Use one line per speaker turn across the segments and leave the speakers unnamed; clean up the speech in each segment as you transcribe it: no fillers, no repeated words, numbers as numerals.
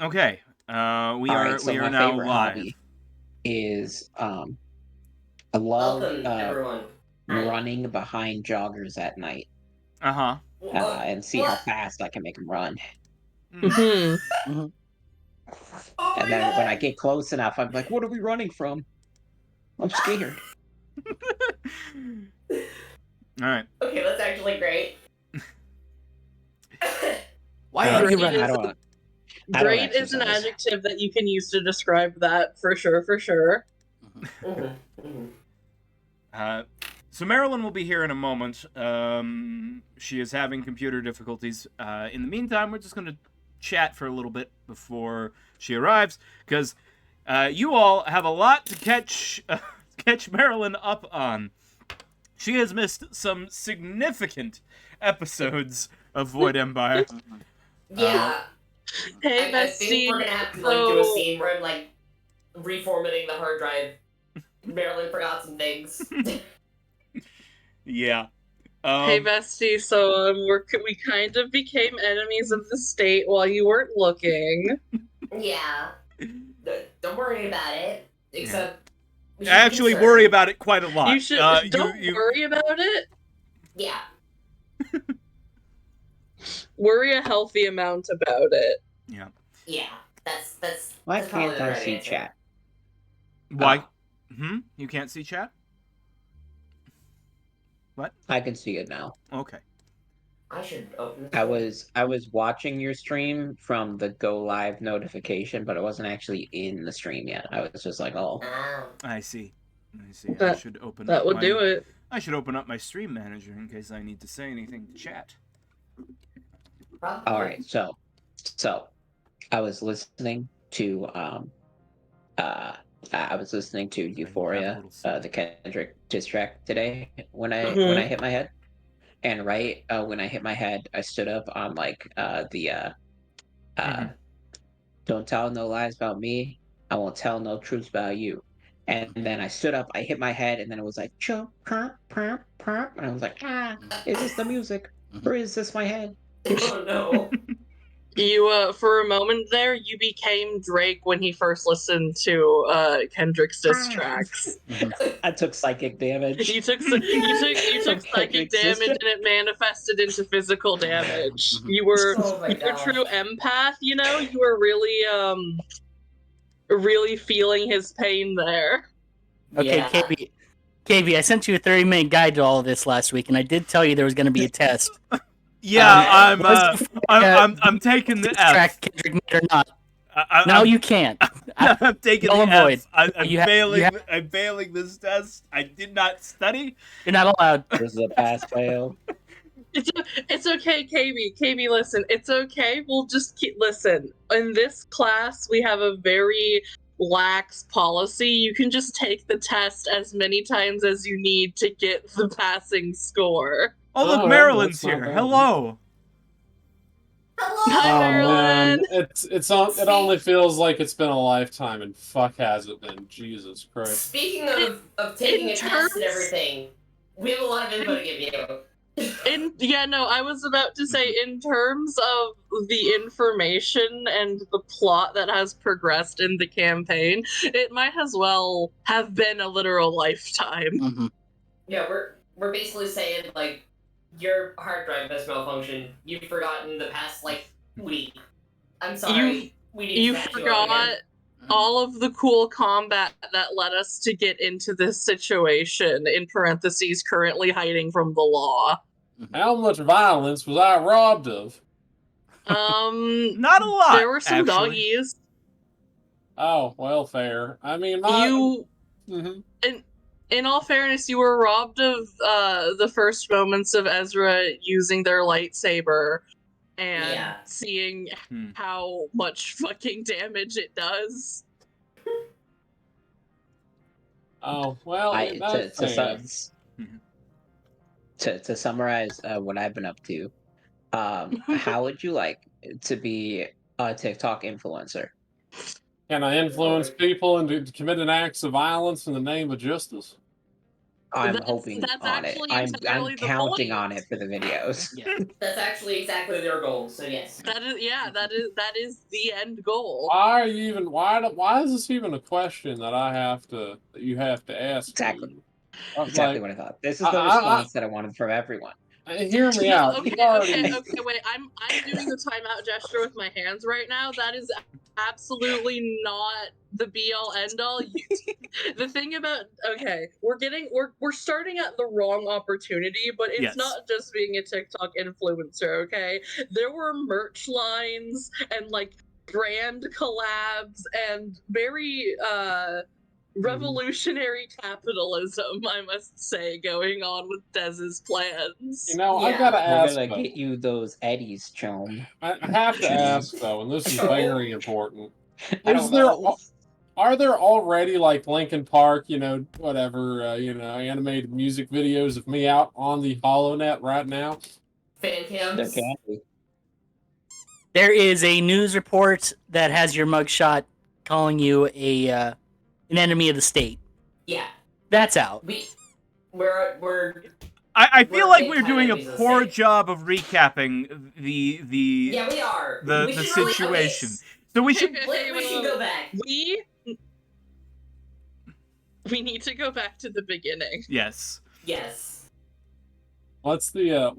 Okay. We
All
are
right, so
we are
my
now
favorite
live.
hobby is I love
Welcome, everyone. Hi.
running behind joggers at night
Uh-huh.
and see how fast I can make them run.
Mm.
Mhm.
Oh
And
my
then when I
god!
get close enough, I'm like, "What are we running from? I'm scared."
All right.
Okay, that's actually great.
Why are you
I
running?
don't.
Great is an
exercise.
adjective that you can use to describe that for sure, for sure.
So Marilyn will be here in a moment. She is having computer difficulties. In the meantime, we're just going to chat for a little bit before she arrives, because you all have a lot to catch Marilyn up on. She has missed some significant episodes of Void Empire.
Yeah.
Hey,
I think we're
bestie.
gonna have to do a scene where I'm reformatting the hard drive. Marilyn forgot some things.
Yeah.
Hey, bestie. So we kind of became enemies of the state while you weren't looking.
Yeah. Don't worry about it. Except we
I
should be
actually
concerned.
worry about it quite a lot.
You should don't worry about it.
Yeah.
Worry a healthy amount about it.
Yeah.
Yeah. That's
Why
that's probably
can't
the
I
right
see
answer.
chat?
Why? You can't see chat? What?
I can see it now.
Okay.
I should open.
I was watching your stream from the go live notification, but I wasn't actually in the stream yet. I was just like, "Oh,
I see. I should open
That
up
would
my,
do it.
I should open up my stream manager in case I need to say anything to chat.
Probably.
all right." So I was listening to I was listening to Euphoria, the Kendrick diss track today when I hit my head. And when I hit my head, I stood up on like don't tell no lies about me. I won't tell no truths about you. And then I stood up, I hit my head, and then it was like chomp, promp, promp, promp. And I was like, is this the music? Or is this my head?
Oh no.
You for a moment there, you became Drake when he first listened to Kendrick's diss tracks.
I took psychic damage.
You took psychic damage and it manifested into physical damage. You were
Oh my
you were
gosh.
true empath, you know? You were really feeling his pain there.
Okay,
Yeah.
KB, I sent you a 30-minute guide to all of this last week, and I did tell you there was going to be a test.
Yeah,
I'm
taking the
diss
F.
track Kendrick made or not.
No,
you can't.
I'm taking
Null
the
and
F.
void.
I'm failing this test. I did not study.
You're not allowed.
This is a pass fail.
It's okay, KB, listen. It's okay. We'll just listen. In this class, we have a very lax policy. You can just take the test as many times as you need to get the passing score.
Oh, look, Marilyn's here. Hello.
Hi,
Oh
Marilyn.
man, it only feels like it's been a lifetime, and fuck has it been? Jesus Christ.
Speaking of taking a test and everything, we have a lot of info to give you.
I was about to say, in terms of the information and the plot that has progressed in the campaign, it might as well have been a literal lifetime.
Yeah, we're basically saying like your hard drive has malfunctioned. You've forgotten the past week. I'm sorry.
You forgot all of the cool combat that led us to get into this situation, in parentheses, currently hiding from the law.
How much violence was I robbed of?
Not a lot.
There were some
actually.
doggies.
Oh, well, fair. I mean,
in all fairness, you were robbed of the first moments of Ezra using their lightsaber and seeing how much fucking damage it does.
Oh, well,
to summarize what I've been up to, how would you like to be a TikTok influencer?
Can I influence people into committing acts of violence in the name of justice?
I'm hoping
that's
on it.
actually
I'm
entirely the
counting
point.
on it for the videos.
Yeah.
That's actually exactly their goal. So yes.
That is the end goal.
Why is this even a question that you have to ask
Exactly.
me?
Exactly
Like,
what I thought. This is the response that I wanted from everyone.
hear me
No,
out.
okay,
You already.
okay, wait. I'm doing the timeout gesture with my hands right now. That is absolutely not the be all end all. The thing about we're starting at the wrong opportunity, but it's
Yes.
not just being a TikTok influencer, okay? There were merch lines and like brand collabs and very revolutionary capitalism, I must say, going on with Dez's plans.
You know, I
Yeah.
gotta
We're
ask
gonna
though.
get you those Eddies, Chom.
I have to
Chum.
ask though, and this is very important.
I don't know.
Are there already like Linkin Park, whatever, animated music videos of me out on the HoloNet right now?
Fan
There
cams.
can be.
There is a news report that has your mugshot calling you an enemy of the state.
Yeah.
That's out.
We're
I feel
We're
like
big
we're
time
doing a
enemies of the
poor
state.
job of recapping the
yeah, we are.
the
we should
situation.
Really,
So we should
okay, we should go back.
We need to go back to the beginning.
yes.
Yes.
What's the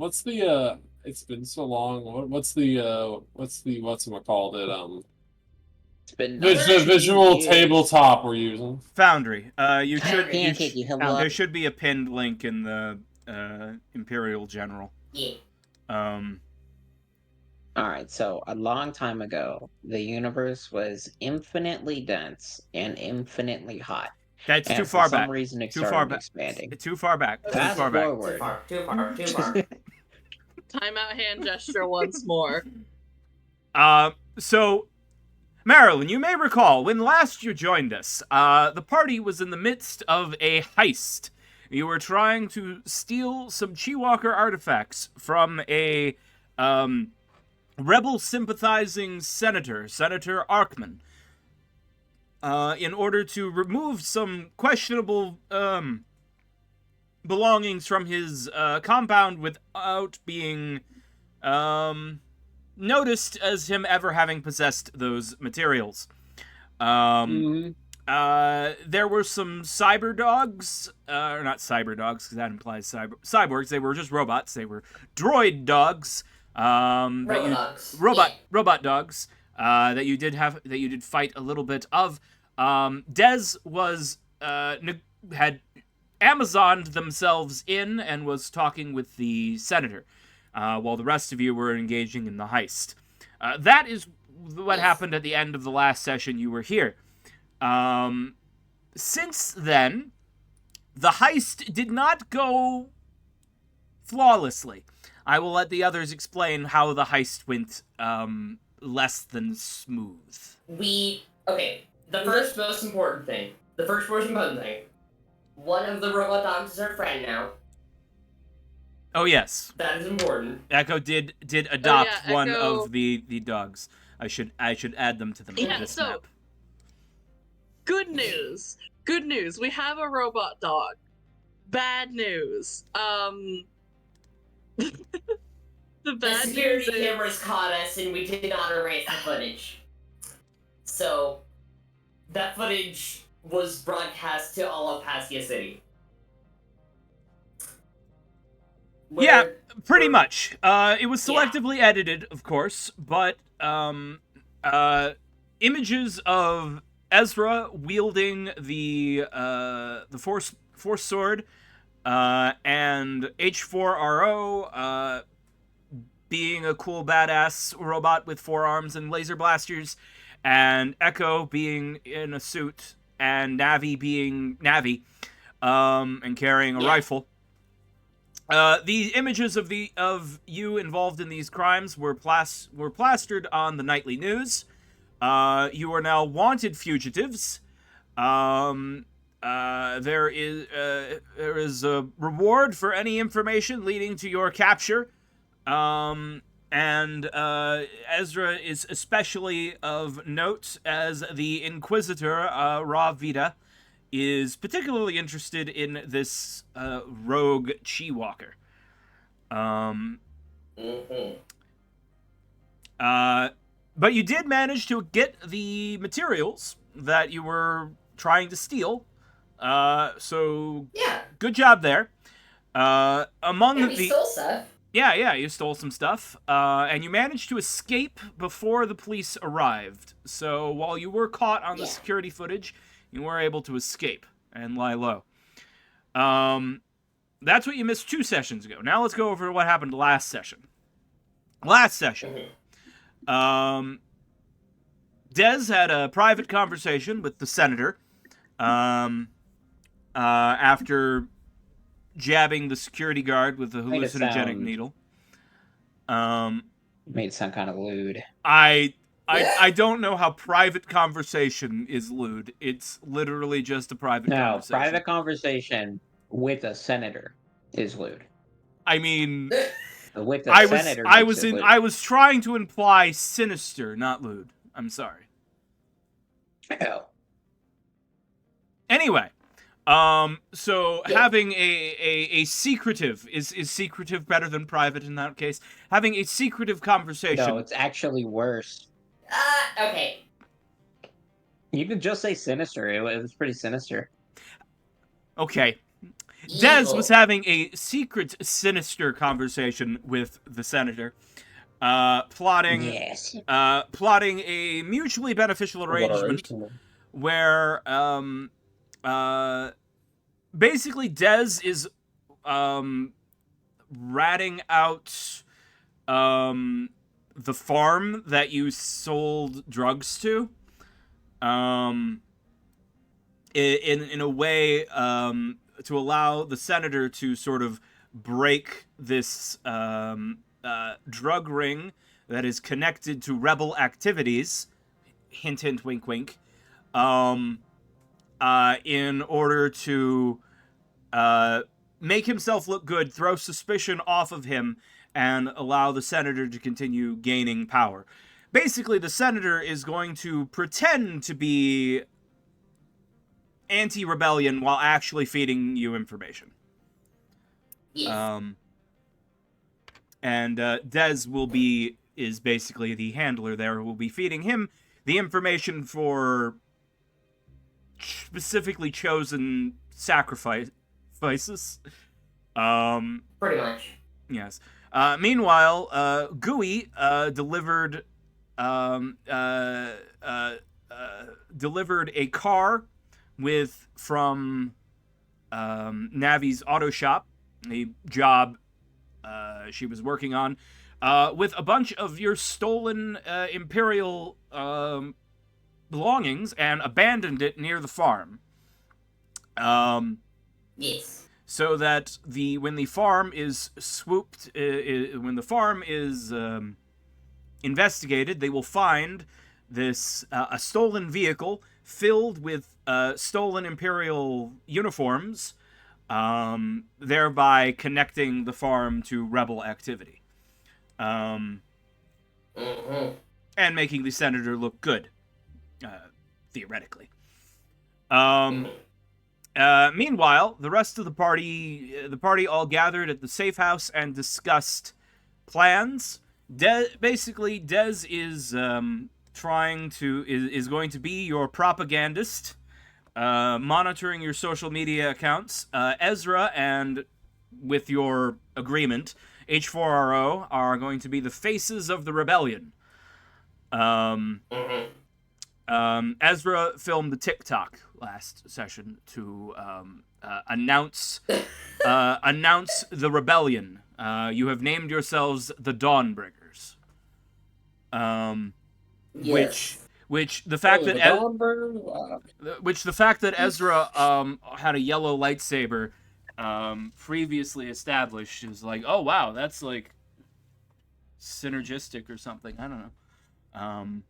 it's been so long. What's whatchamacallit?
It's been
The
2
visual
years.
tabletop we're using.
Foundry. You should
Pancake, you hello.
there should be a pinned link in the Imperial General.
Yeah.
Alright, so a long time ago, the universe was infinitely dense and infinitely hot.
That's
And
too
for
far
some
back.
reason it
Too
started
far back.
expanding.
Too far back. Too
Fast
far back.
Too
forward.
far. Too far. Too far.
Timeout hand gesture once more.
So, Marilyn, you may recall when last you joined us, the party was in the midst of a heist. You were trying to steal some Chiwalker artifacts from a rebel sympathizing senator, Senator Arkman, in order to remove some questionable belongings from his compound without being noticed as him ever having possessed those materials. There were some cyber dogs, or not cyber dogs, because that implies cyborgs. They were just robots. They were droid dogs. Robot dogs. That you did fight a little bit of. Dez was had Amazoned themselves in and was talking with the senator, while the rest of you were engaging in the heist. That is what happened at the end of the last session you were here. Since then, the heist did not go flawlessly. I will let the others explain how the heist went less than smooth.
The first most important thing. One of the robot dogs is our friend now.
Oh yes,
That is important.
Echo did adopt one
Echo.
of the dogs. I should add them to the this map.
Good news. Good news. We have a robot dog. Bad news. The
The
bad
security
news is
cameras caught us and we did not erase the footage. So, that footage was broadcast to all of Pastia City.
Yeah, pretty much. It was selectively edited, of course, but images of Ezra wielding the Force sword, and H4RO being a cool badass robot with 4 arms and laser blasters, and Echo being in a suit, and Navi being Navi, and carrying a rifle. The images of you involved in these crimes were plastered on the nightly news. You are now wanted fugitives. There is a reward for any information leading to your capture. And Ezra is especially of note as the Inquisitor, Ra Vida, is particularly interested in this rogue Chi Walker. But you did manage to get the materials that you were trying to steal. So
Yeah.
good job there. Among
And we
the
stole stuff.
yeah, you stole some stuff, and you managed to escape before the police arrived. So while you were caught on the security footage, you were able to escape and lie low. That's what you missed 2 sessions ago. Now let's go over what happened last session. Last session, Dez had a private conversation with the senator after jabbing the security guard with a hallucinogenic needle.
Made it sound kind of lewd.
I don't know how private conversation is lewd. It's literally just a private conversation.
No, private conversation with a senator is lewd.
I mean,
with a senator,
I was trying to imply sinister, not lewd. I'm sorry.
Oh.
Anyway, so having a secretive is secretive better than private in that case? Having a secretive conversation.
No, it's actually worse.
Okay.
You could just say sinister. It was pretty sinister.
Okay.
Evil.
Dez was having a secret, sinister conversation with the senator, plotting a mutually beneficial arrangement where basically Dez is ratting out the farm that you sold drugs to, in a way to allow the senator to sort of break this drug ring that is connected to rebel activities, hint hint wink wink, in order to make himself look good, throw suspicion off of him, and allow the senator to continue gaining power. Basically, the senator is going to pretend to be anti-rebellion while actually feeding you information.
Yes.
And Dez is basically the handler there, who will be feeding him the information for specifically chosen sacrifices.
Pretty much.
Yes. Meanwhile, Gooey delivered a car from Navi's auto shop, a job she was working on, with a bunch of your stolen Imperial belongings, and abandoned it near the farm.
Yes.
So that when the farm is investigated, they will find this a stolen vehicle filled with stolen Imperial uniforms, thereby connecting the farm to rebel activity, and making the senator look good, theoretically. Meanwhile, the rest of the party all gathered at the safe house and discussed plans. Basically, Dez is going to be your propagandist, monitoring your social media accounts. Ezra, and with your agreement, H4RO are going to be the faces of the rebellion. Ezra filmed the TikTok last session to announce the rebellion. You have named yourselves the Dawnbringers.
Yes.
Which the fact that Ezra had a yellow lightsaber previously established is like, oh wow, that's like synergistic or something. I don't know.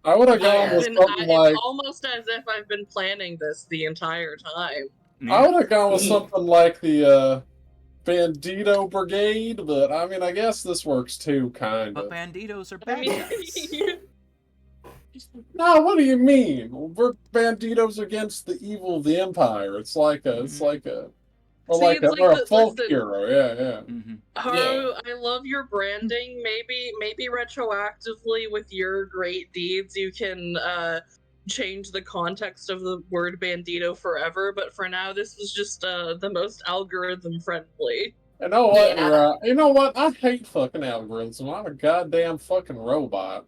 I would have gone with something like.
It's almost as if I've been planning this the entire time.
Yeah.
I would have gone with something like the Bandito Brigade, but I mean, I guess this works too, kind
But
of.
banditos are
I
bad
mean,
guys.
No, what do you mean? We're banditos against the evil of the Empire. It's like a, or
See,
like
it's
a,
like
or a
the,
folk
listen,
hero. Yeah.
Mm-hmm.
Haru, I love your branding. Maybe retroactively with your great deeds, you can change the context of the word bandito forever. But for now, this was just the most algorithm friendly.
You know what?
Yeah.
You know what? I hate fucking algorithms. I'm a goddamn fucking robot.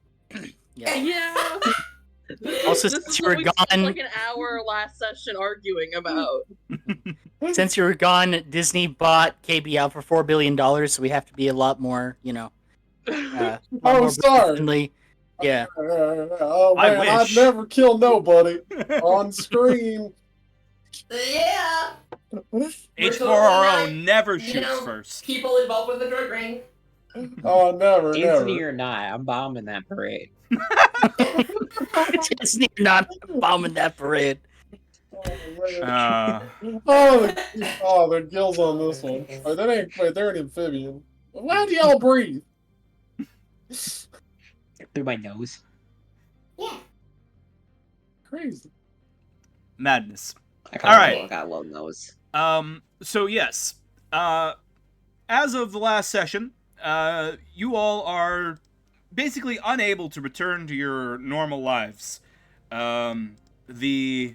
Yeah.
Yeah.
Also,
This
since
is
you
what
were
we spent
gone,
like an hour last session arguing about.
since you were gone, Disney bought KB out for $4 billion, so we have to be a lot more, a lot
Oh,
more
sorry.
friendly. Yeah.
Oh
I
man, I'd
wish.
never kill nobody on screen.
Yeah.
H4RO
not,
never
you
shoots
know,
first.
people involved with the drug ring.
Oh, never,
Disney
never.
or not, I'm bombing that parade.
Disney not bombing that parade.
Oh, man.
Uh,
The gills on this one. Oh, they're an amphibian. Why do y'all breathe?
Through my nose.
Yeah.
Crazy.
madness.
I
Alright.
got a low nose.
So yes, as of the last session, you all are basically unable to return to your normal lives. The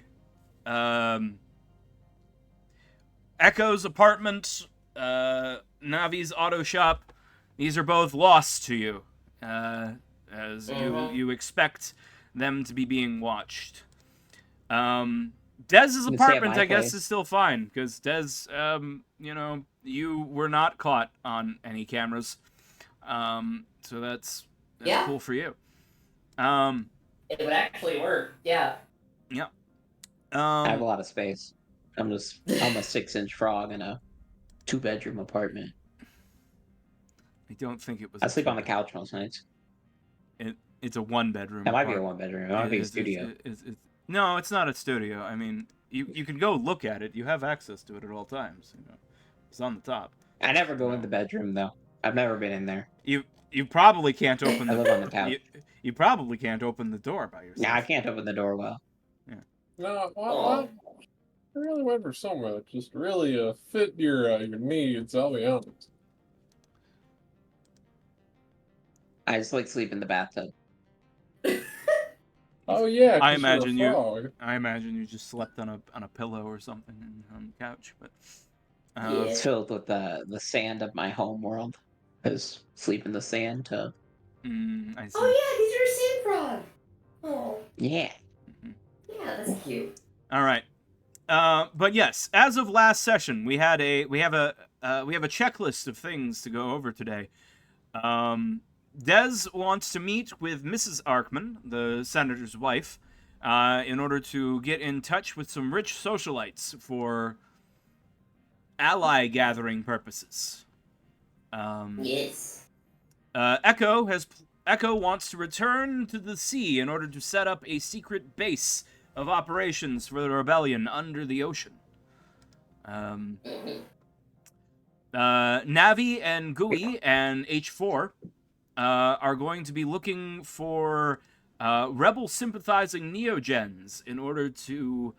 Echo's apartment, Navi's auto shop, these are both lost to you, as you expect them to be being watched. Dez's
You can stay at
apartment,
my
I guess,
place.
is still fine, because Dez, you were not caught on any cameras. So that's
Yeah.
cool for you.
It would actually work. Yeah.
Yeah.
I have a lot of space. I'm a 6-inch frog in a 2-bedroom apartment.
I don't think it was.
I sleep on the couch most nights.
It's a 1-bedroom.
That might be a 1-bedroom. It might be a studio.
No, it's not a studio. I mean, you can go look at it. You have access to it at all times. It's on the top.
I never go in the bedroom though. I've never been in there.
You probably can't open.
I live on the couch.
You probably can't open the door by yourself.
Nah, I can't open the door well.
No, I really went for somewhere that just really fit your needs. I'll be honest.
I just like sleep in the bathtub.
Oh yeah,
I
'cause you're a
imagine you.
frog.
I imagine you just slept on a pillow or something on the couch, but.
Yeah.
It's filled with the sand of my home world. Cause sleep in the sand tub.
I see.
Oh yeah, 'cause you're a sand frog. Oh.
Yeah.
Yeah, that's cute.
All right. But yes, as of last session, we have a checklist of things to go over today. Dez wants to meet with Mrs. Arkman, the senator's wife, in order to get in touch with some rich socialites for ally gathering purposes.
Yes.
Echo wants to return to the sea in order to set up a secret base of operations for the rebellion under the ocean. Navi and Gui and H4 are going to be looking for rebel sympathizing neogens in order to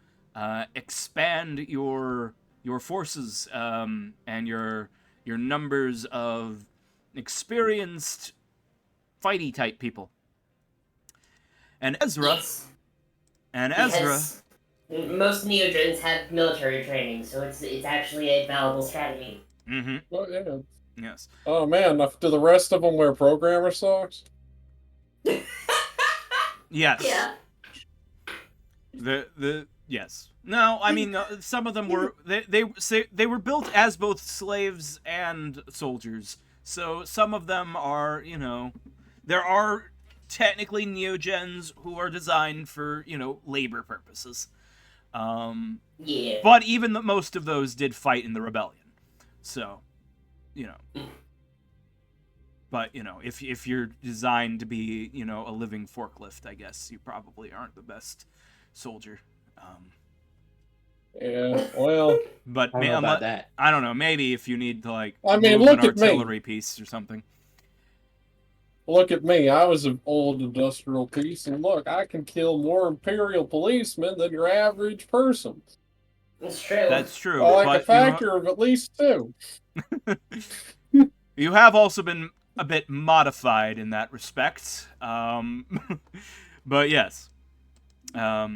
expand your forces and your numbers of experienced fighty type people. And Ezra.
Yes.
Because
most neogens have military training, so it's actually a valuable strategy.
Mm-hmm.
Oh yeah.
Yes.
Oh man, do the rest of them wear programmer socks?
Yes.
Yeah.
Yes. No, I mean some of them were they were built as both slaves and soldiers. So some of them are, there are technically neogens who are designed for, labor purposes.
Yeah.
But even most of those did fight in the rebellion. So, but, if you're designed to be, a living forklift, I guess you probably aren't the best soldier.
Yeah, well,
But
I don't know about that.
I don't know, maybe if you need to,
I mean,
move
look
an
at me.
artillery piece or something.
Look at me. I was an old industrial piece, and look, I can kill more Imperial policemen than your average person.
It's true.
That's true,
By like a
but
factor of at least 2.
you have also been a bit modified in that respect. But yes. Or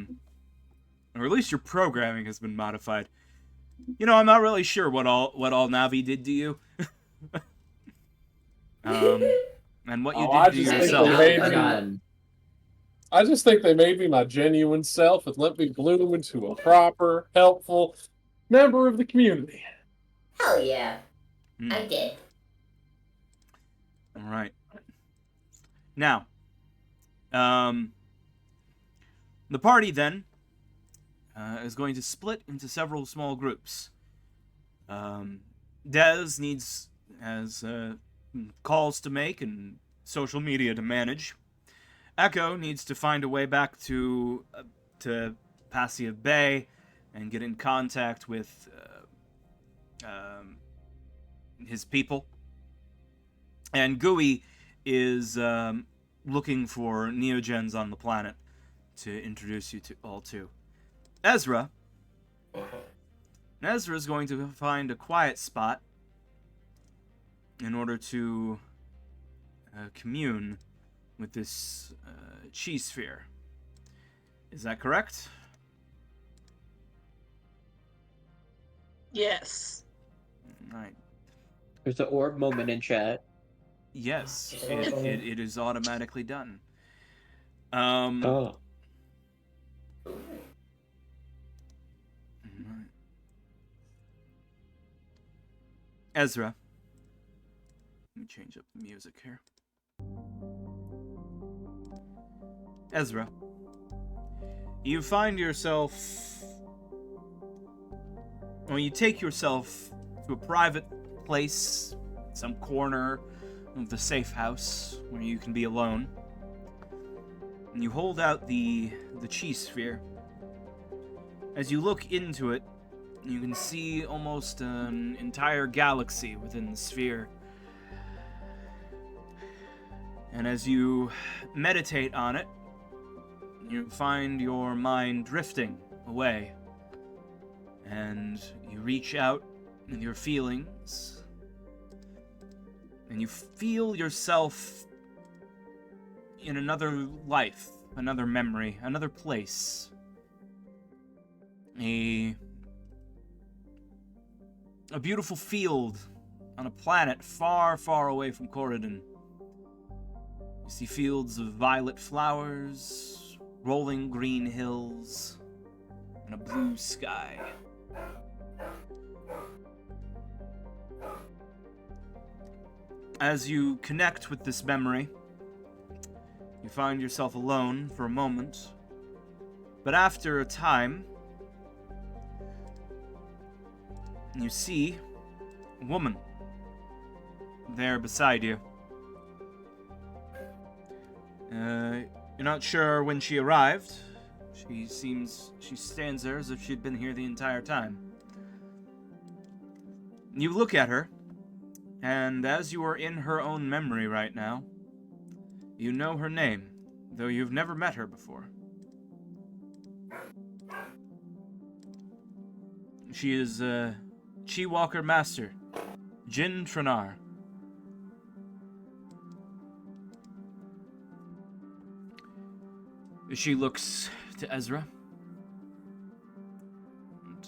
at least your programming has been modified. You know, I'm not really sure what all Navi did to you. And what you
Oh,
did
I
to
just think
yourself.
they
Now
made
it's
me.
done.
I just think they made me my genuine self and let me bloom into a proper, helpful member of the community.
Hell yeah.
Hmm.
I did.
All right. Now, the party then is going to split into several small groups. Dez has calls to make and social media to manage. Echo needs to find a way back to Passia Bay and get in contact with his people. And Gooey is looking for neogens on the planet to introduce you to all to. Ezra is going to find a quiet spot in order to commune with this chi sphere. Is that correct?
Yes.
Right.
There's an orb moment in chat.
Yes, it is automatically done.
Oh.
Right. Ezra. Let me change up the music here. Ezra. You find yourself... Well, you take yourself to a private place, some corner of the safe house where you can be alone. And you hold out the chi sphere. As you look into it, you can see almost an entire galaxy within the sphere. And as you meditate on it, you find your mind drifting away. And you reach out with your feelings. And you feel yourself in another life, another memory, another place. A beautiful field on a planet far, far away from Corridon. You see fields of violet flowers, rolling green hills, and a blue sky. As you connect with this memory, you find yourself alone for a moment, but after a time, you see a woman there beside you. You're not sure when she arrived. She stands there as if she'd been here the entire time. You look at her, and as you are in her own memory right now, you know her name, though you've never met her before. She is Chi Walker Master, Jin Trenar. She looks to Ezra. And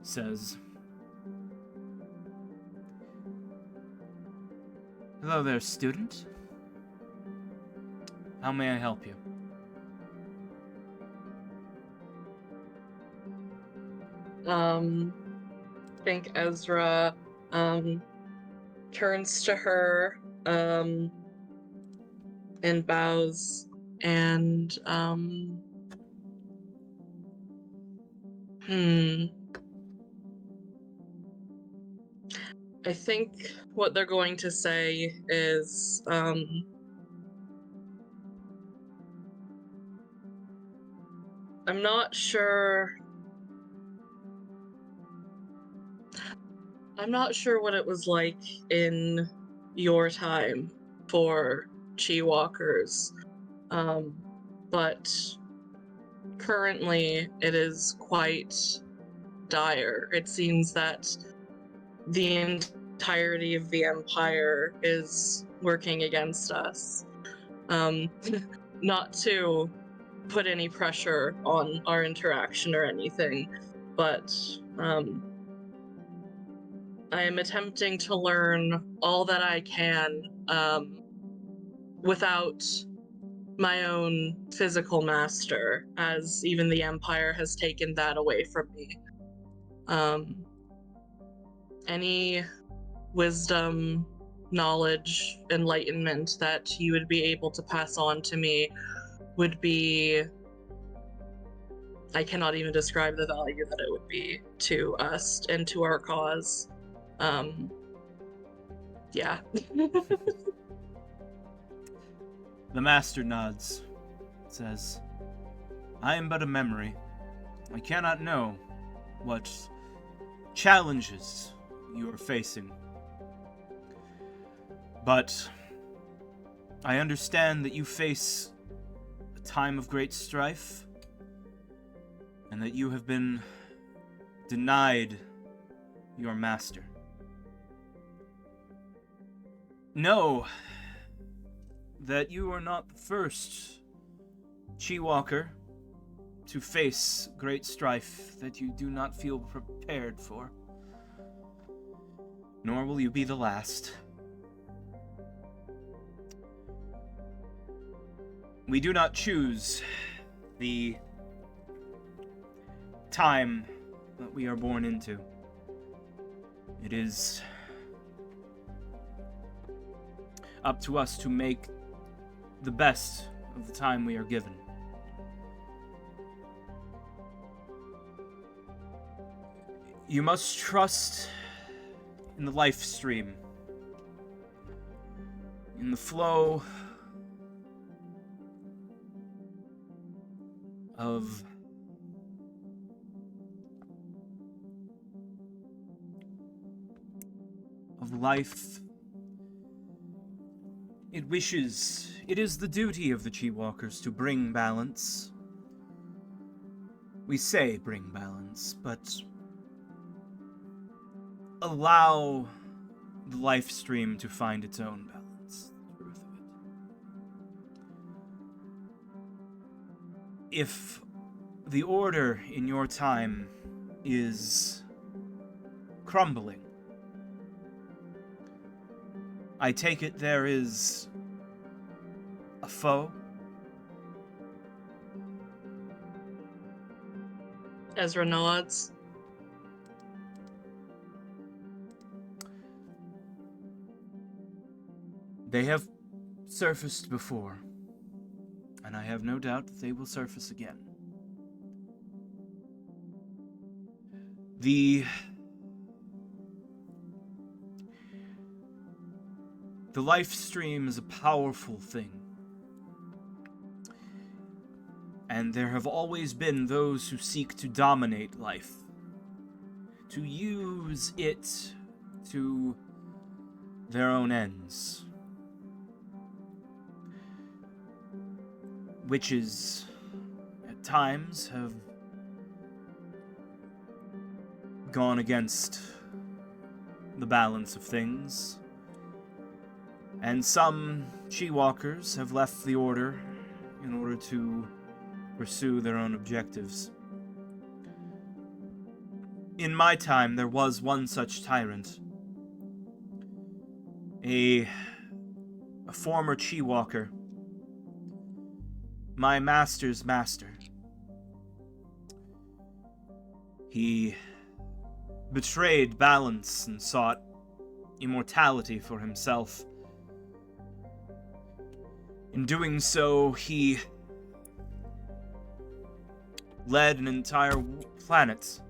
says, "Hello there, student. How may I help you?"
I think Ezra turns to her and bows and I think what they're going to say is I'm not sure I'm not sure what it was like in your time for Chi Walkers, but currently it is quite dire. It seems that the entirety of the Empire is working against us. Not to put any pressure on our interaction or anything, but I am attempting to learn all that I can without my own physical master, as even the Empire has taken that away from me. Any wisdom, knowledge, enlightenment that you would be able to pass on to me would be... I cannot even describe the value that it would be to us and to our cause. Yeah.
The master nods, says, I am but a memory. I cannot know what challenges you are facing. But I understand that you face a time of great strife, and that you have been denied your master. Know that you are not the first Chi Walker to face great strife that you do not feel prepared for. Nor will you be the last. We do not choose the time that we are born into. It is up to us to make the best of the time we are given. You must trust in the life stream, in the flow of life. It is the duty of the Chi Walkers to bring balance. We say bring balance, but allow the life stream to find its own balance. The truth of it. If the order in your time is crumbling, I take it there is a foe?
Ezra nods.
They have surfaced before, and I have no doubt that they will surface again. The life stream is a powerful thing. And there have always been those who seek to dominate life, to use it to their own ends. Witches, at times, have gone against the balance of things. And some Chi Walkers have left the Order in order to pursue their own objectives. In my time, there was one such tyrant. A former Chi Walker. My master's master. He betrayed balance and sought immortality for himself. In doing so, he led an entire planet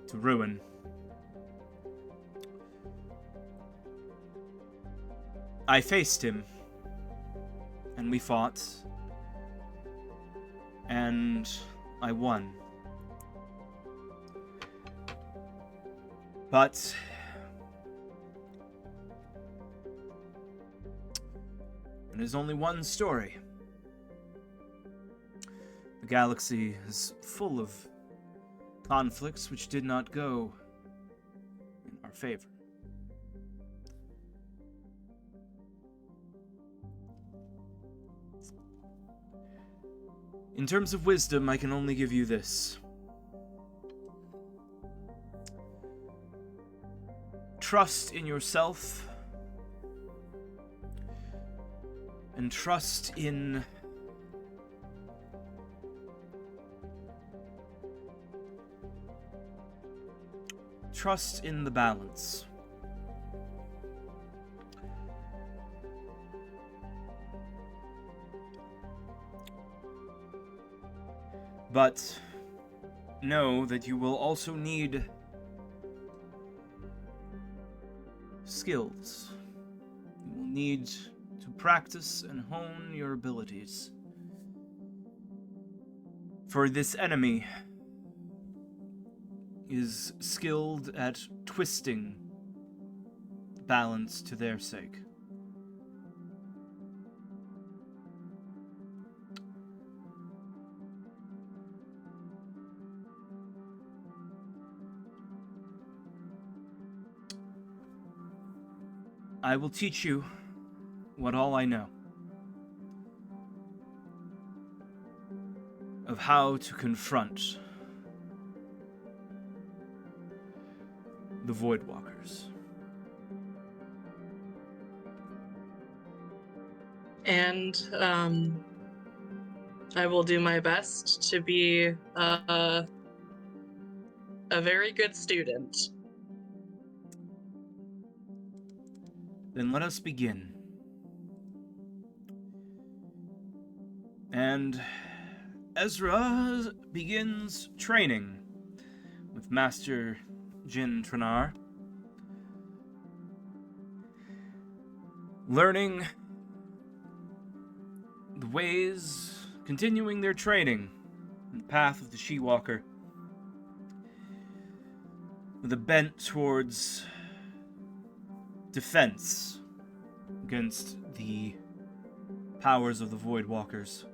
to ruin. I faced him, and we fought, and I won. But and is only one story. The galaxy is full of conflicts which did not go in our favor. In terms of wisdom, I can only give you this. Trust in yourself, and trust in the balance. But know that you will also need skills. You will need to practice and hone your abilities. For this enemy is skilled at twisting balance to their sake. I will teach you what all I know of how to confront the Voidwalkers.
And I will do my best to be a very good student.
Then let us begin. And Ezra begins training with Master Jin Tranar, learning the ways, continuing their training in the path of the She-Walker, with a bent towards defense against the powers of the Voidwalkers.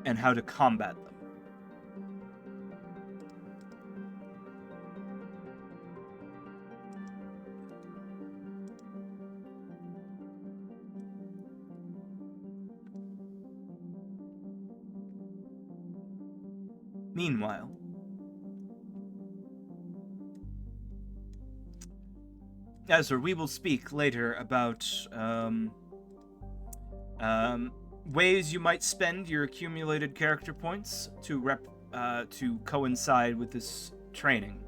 And how to combat them. Meanwhile, Ezra, we will speak later about ways you might spend your accumulated character points to coincide with this training.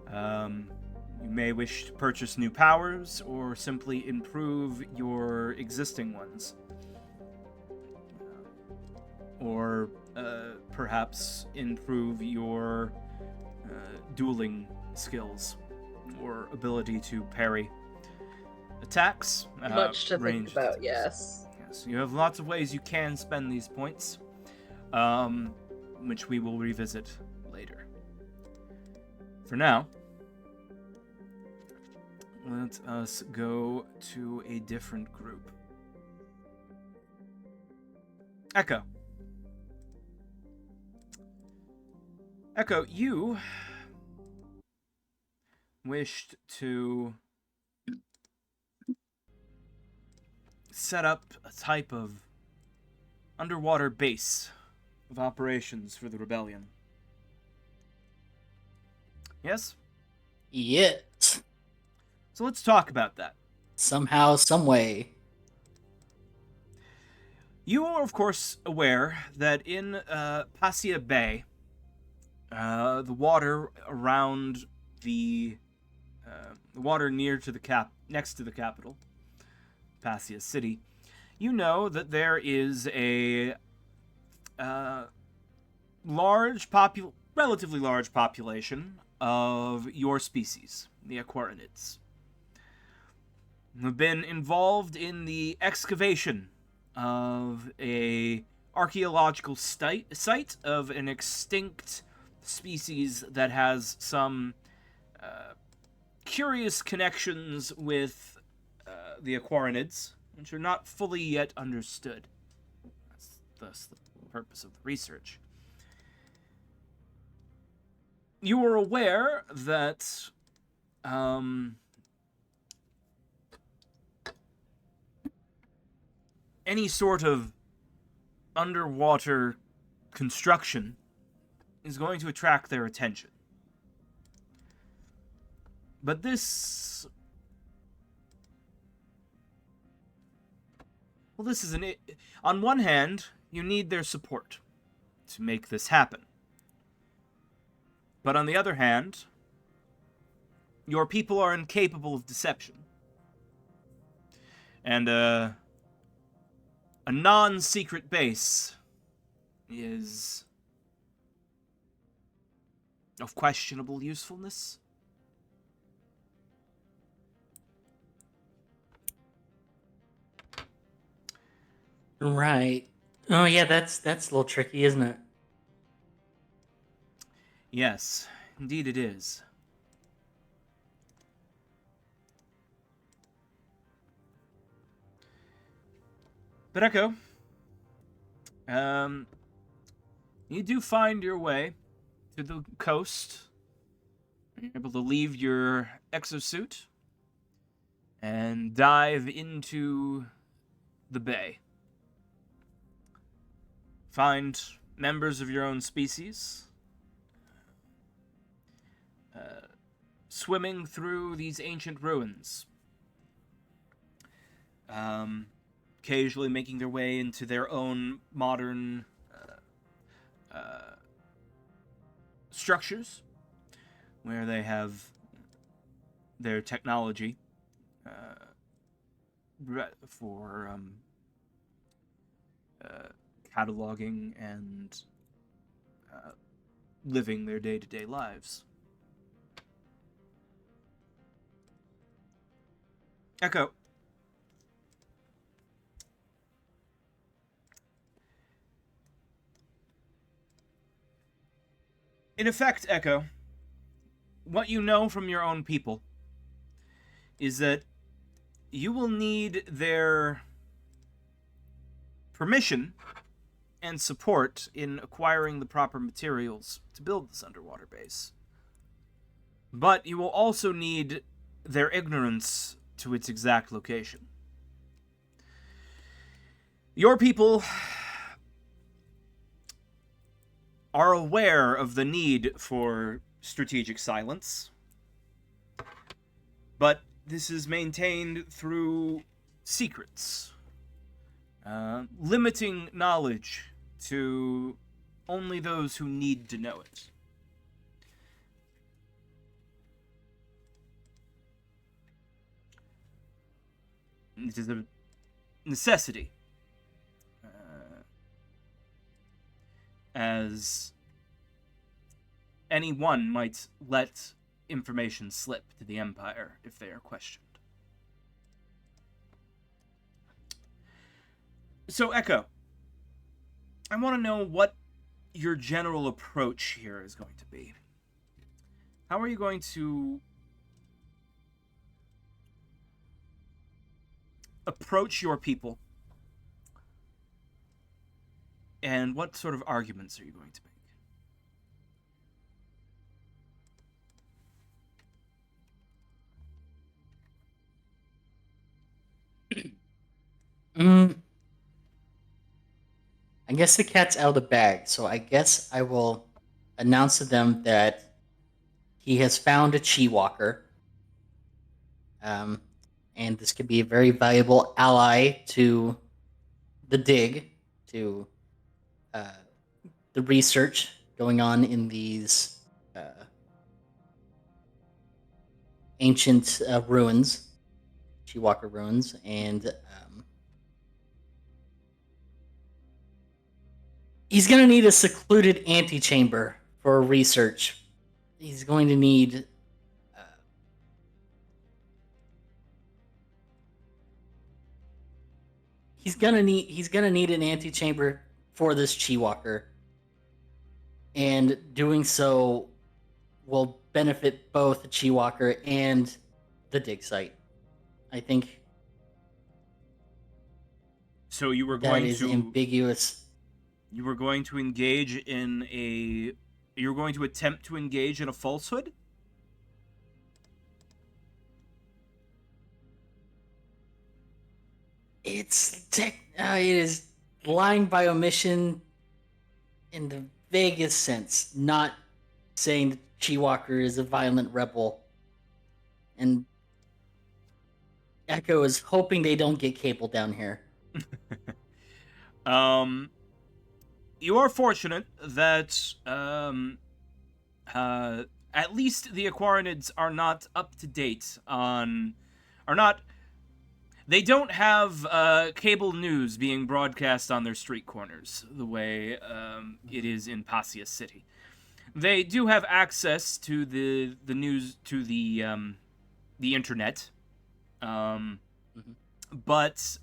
You may wish to purchase new powers or simply improve your existing ones. Or perhaps improve your dueling skills or ability to parry attacks.
Much to think
ranged
about,
attacks.
yes.
Yes, you have lots of ways you can spend these points, which we will revisit later. For now, let us go to a different group. Echo. Echo, you wished to set up a type of underwater base of operations for the rebellion. Yes?
Yes.
So let's talk about that.
Somehow, some way.
You are, of course, aware that in Passia Bay, the water around the water next to the capital, Passia City, you know that there is a relatively large population of your species, the Aquarinids, have been involved in the excavation of a archaeological site of an extinct species that has some curious connections with the Aquarinids, which are not fully yet understood. That's thus the purpose of the research. You are aware that any sort of underwater construction is going to attract their attention. But this... Well, this is an... On one hand, you need their support to make this happen. But on the other hand, your people are incapable of deception. And a non-secret base is of questionable usefulness.
Right. Oh yeah, that's a little tricky, isn't it?
Yes, indeed it is. But Echo, you do find your way to the coast. You're able to leave your exosuit and dive into the bay. Find members of your own species swimming through these ancient ruins, occasionally making their way into their own modern structures, where they have their technology for cataloging and living their day-to-day lives. Echo. In effect, Echo, what you know from your own people is that you will need their permission and support in acquiring the proper materials to build this underwater base. But you will also need their ignorance to its exact location. Your people are aware of the need for strategic silence, but this is maintained through secrets, limiting knowledge to only those who need to know it. It is a necessity, as anyone might let information slip to the Empire if they are questioned. So, Echo, I want to know what your general approach here is going to be. How are you going to approach your people, and what sort of arguments are you going to
make? I guess the cat's out of the bag, so I guess I will announce to them that he has found a Chi Walker. And this could be a very valuable ally to the dig, to the research going on in these ancient ruins, Chi Walker ruins, and he's going to need a secluded antechamber for research. He's going to need he's gonna need an antechamber for this Chi Walker, and doing so will benefit both the Chiwalker and the dig site. I think
So you were
that
going
is
to
ambiguous.
you were going to engage in a you're going to attempt to engage in a falsehood?
It is lying by omission in the vaguest sense, not saying that Chiwalker is a violent rebel. And Echo is hoping they don't get Cable down here.
You are fortunate that at least the Aquarids are not up to date on, are not. They don't have cable news being broadcast on their street corners the way it is in Passia City. They do have access to the news, to the internet, but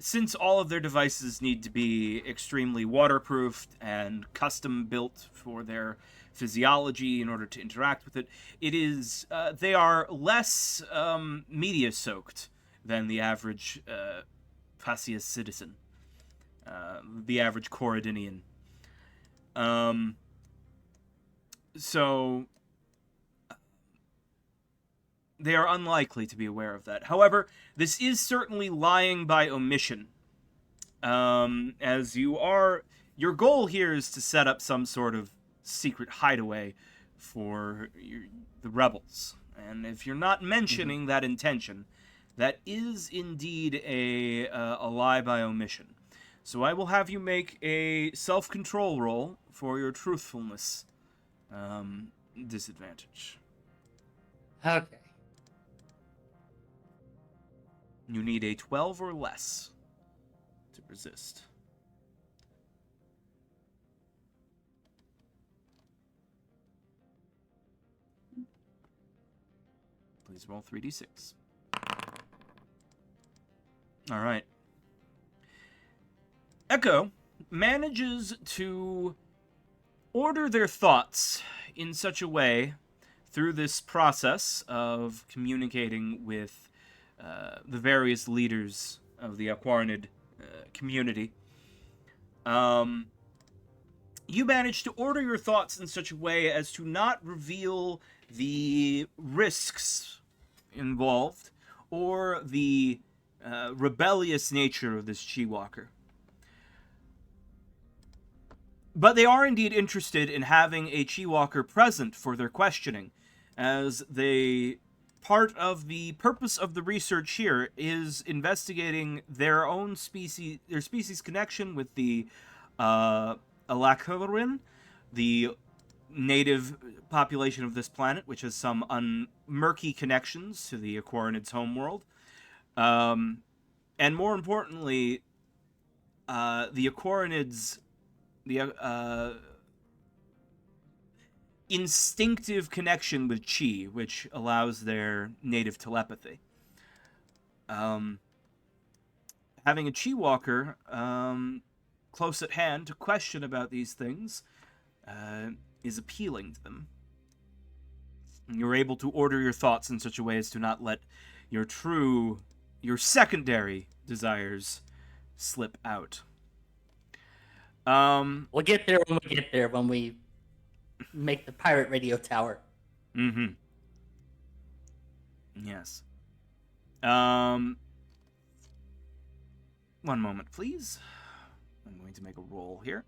since all of their devices need to be extremely waterproofed and custom built for their physiology in order to interact with it, they are less media soaked than the average Passia citizen, the average Corridinian. So they are unlikely to be aware of that. However, this is certainly lying by omission. As your goal here is to set up some sort of secret hideaway for the rebels. And if you're not mentioning that intention, that is indeed a lie by omission. So I will have you make a self-control roll for your truthfulness disadvantage.
Okay.
You need a 12 or less to resist. Please roll 3d6. All right. Echo manages to order their thoughts in such a way through this process of communicating with the various leaders of the Aquarinid community. You manage to order your thoughts in such a way as to not reveal the risks involved or the rebellious nature of this Chiwalker. But they are indeed interested in having a Chiwalker present for their questioning, as part of the purpose of the research here is investigating their species connection with the Alakharin, the native population of this planet, which has some murky connections to the Aquarinid's homeworld. And more importantly, the Aquarinids, the instinctive connection with Chi, which allows their native telepathy. Having a Chi Walker close at hand to question about these things is appealing to them. You're able to order your thoughts in such a way as to not let your secondary desires slip out.
We'll get there when we get there, when we make the pirate radio tower.
Mm-hmm. Yes. One moment, please. I'm going to make a roll here.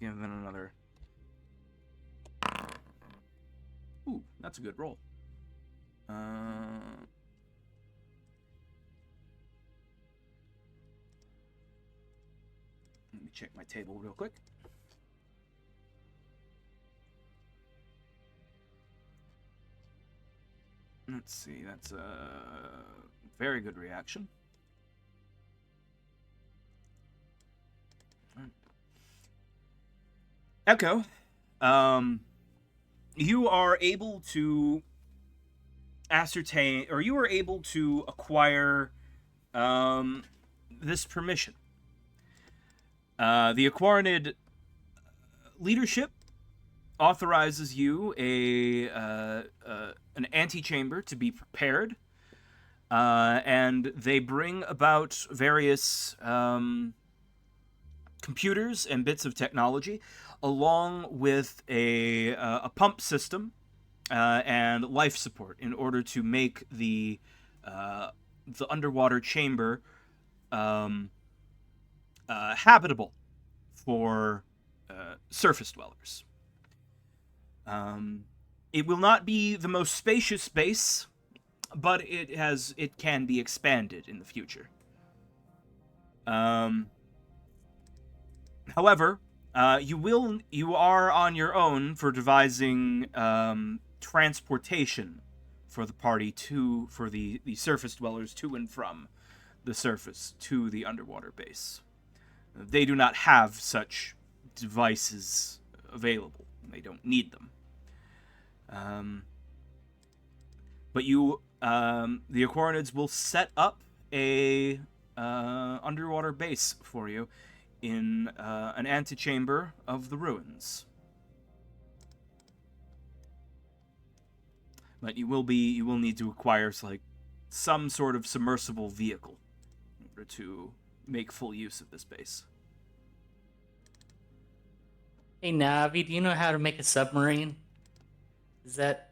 Give it another. Ooh, that's a good roll. Let me check my table real quick. Let's see, that's a very good reaction. Echo, you are able to ascertain, or you are able to acquire this permission. The Aquarinid leadership authorizes you an antechamber to be prepared, and they bring about various computers and bits of technology, along with a pump system and life support in order to make the underwater chamber habitable for surface dwellers. It will not be the most spacious space, but it can be expanded in the future. However, you are on your own for devising transportation for the party for the surface dwellers to and from the surface to the underwater base. They do not have such devices available. They don't need them. But you, the Aquarinids will set up a underwater base for you in an antechamber of the ruins. But you will need to acquire some sort of submersible vehicle in order to make full use of this base.
Hey Navi, do you know how to make a submarine? Is that...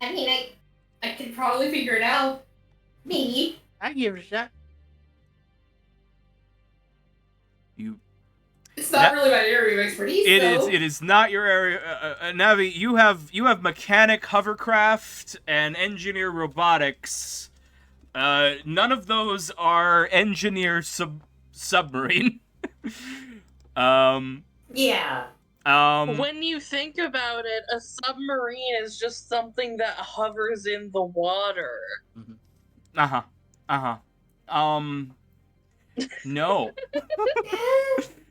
I mean, I could probably figure it out. Maybe.
I give it a shot.
It's not really my area of expertise.
It is not your area. Navi, you have mechanic hovercraft and engineer robotics. None of those are engineer submarine.
Yeah.
When you think about it, a submarine is just something that hovers in the water.
No.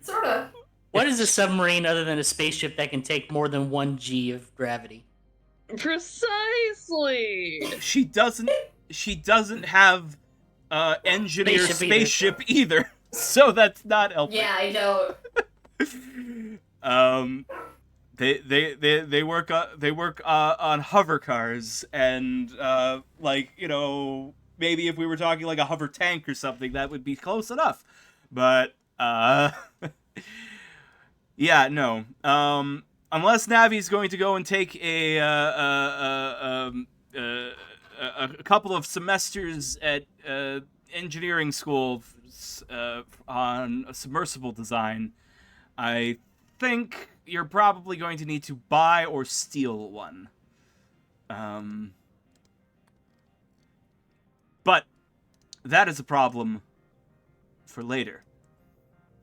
Sorta.
What is a submarine other than a spaceship that can take more than 1 G of gravity?
Precisely.
She doesn't have engineer spaceship either. So that's not helping.
Yeah, I don't.
They work on hover cars, and maybe if we were talking like a hover tank or something, that would be close enough. But yeah, no. Unless Navi's going to go and take a couple of semesters at engineering school on a submersible design, I think you're probably going to need to buy or steal one. But that is a problem for later,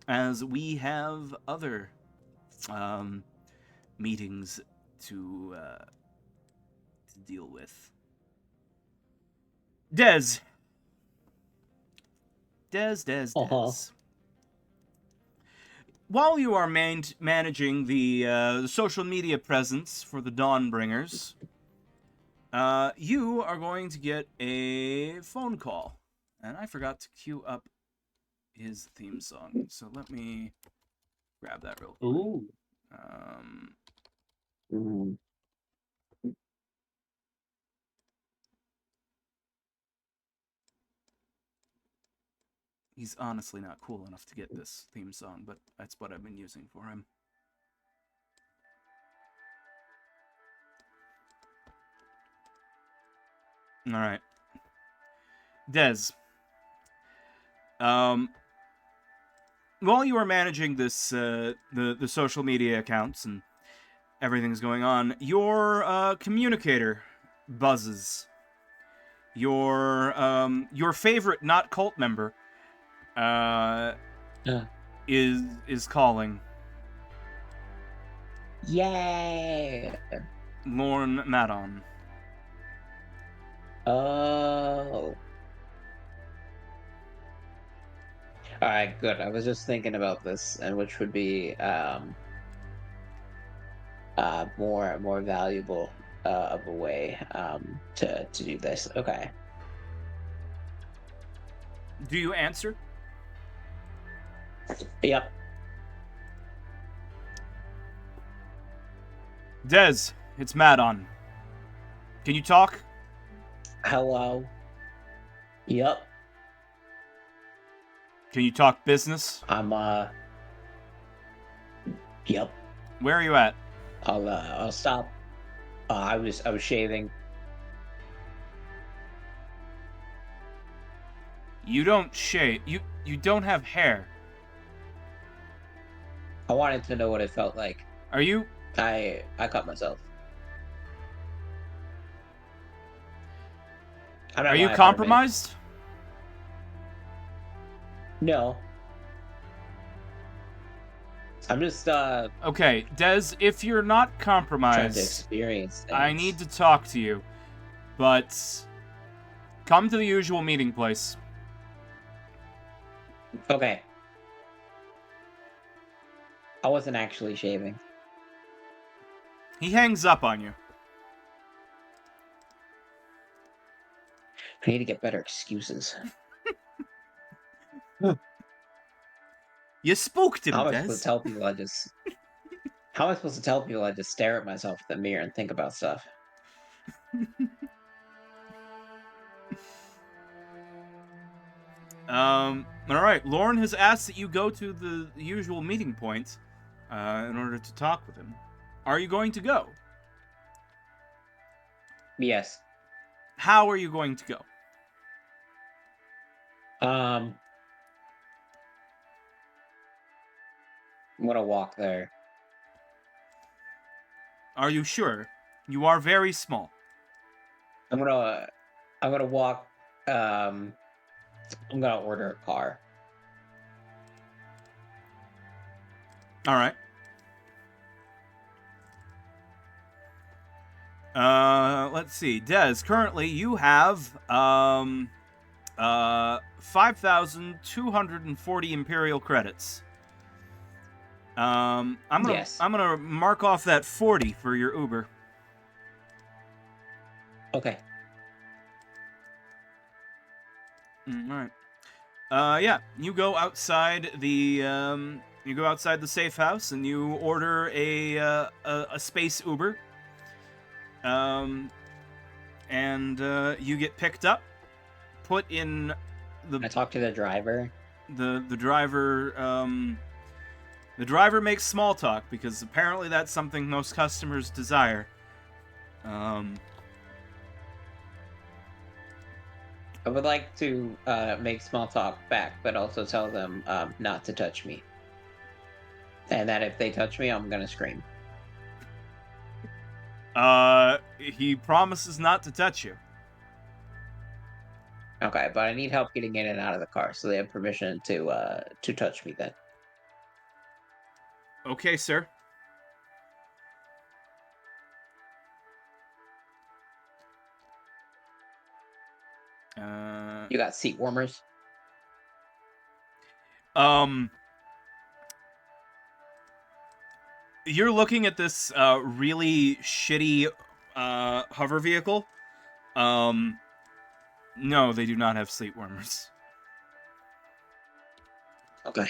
as we have other meetings to deal with. Des.
Uh-huh.
While you are managing the social media presence for the Dawnbringers, you are going to get a phone call. And I forgot to queue up his theme song, so let me grab that real quick.
Ooh.
He's honestly not cool enough to get this theme song, but that's what I've been using for him. All right. Des. While you are managing this, the social media accounts and everything's going on, your communicator buzzes. Your favorite not cult member is calling.
Yay!
Lorne Madon.
Oh. Alright, good. I was just thinking about this, and which would be more valuable of a way to do this. Okay.
Do you answer?
Yep.
Dez, it's Madon. Can you talk?
Hello. Yep.
Can you talk business?
I'm Yep.
Where are you at?
I'll stop. I was shaving.
You don't shave. You don't have hair.
I wanted to know what it felt like.
Are you?
I cut myself. I'm not
Are you
lying for a minute.
compromised?
No. I'm just
Okay, Dez, if you're not
trying to
compromised,
experience things.
I need to talk to you. But come to the usual meeting place.
Okay. I wasn't actually shaving.
He hangs up on you.
I need to get better excuses.
You spooked him,
How am I supposed to
Dez.
tell people How am I supposed to tell people I just stare at myself in the mirror and think about stuff?
Alright, Lauren has asked that you go to the usual meeting point in order to talk with him. Are you going to go?
Yes.
How are you going to go?
I'm gonna walk there.
Are you sure? You are very small.
I'm gonna walk. I'm gonna order a car.
Alright. Let's see. Dez, currently you have 5,240 Imperial credits. I'm gonna mark off that 40 for your Uber.
Okay.
Alright. Yeah, you go outside the safe house and you order a space Uber. And you get picked up, put in
I talk to the driver.
the driver makes small talk because apparently that's something most customers desire.
I would like to make small talk back, but also tell them not to touch me. And that if they touch me, I'm gonna scream.
He promises not to touch you.
Okay, but I need help getting in and out of the car, so they have permission to touch me then.
Okay, sir.
You got seat warmers?
You're looking at this really shitty hover vehicle. No, they do not have seat warmers.
Okay.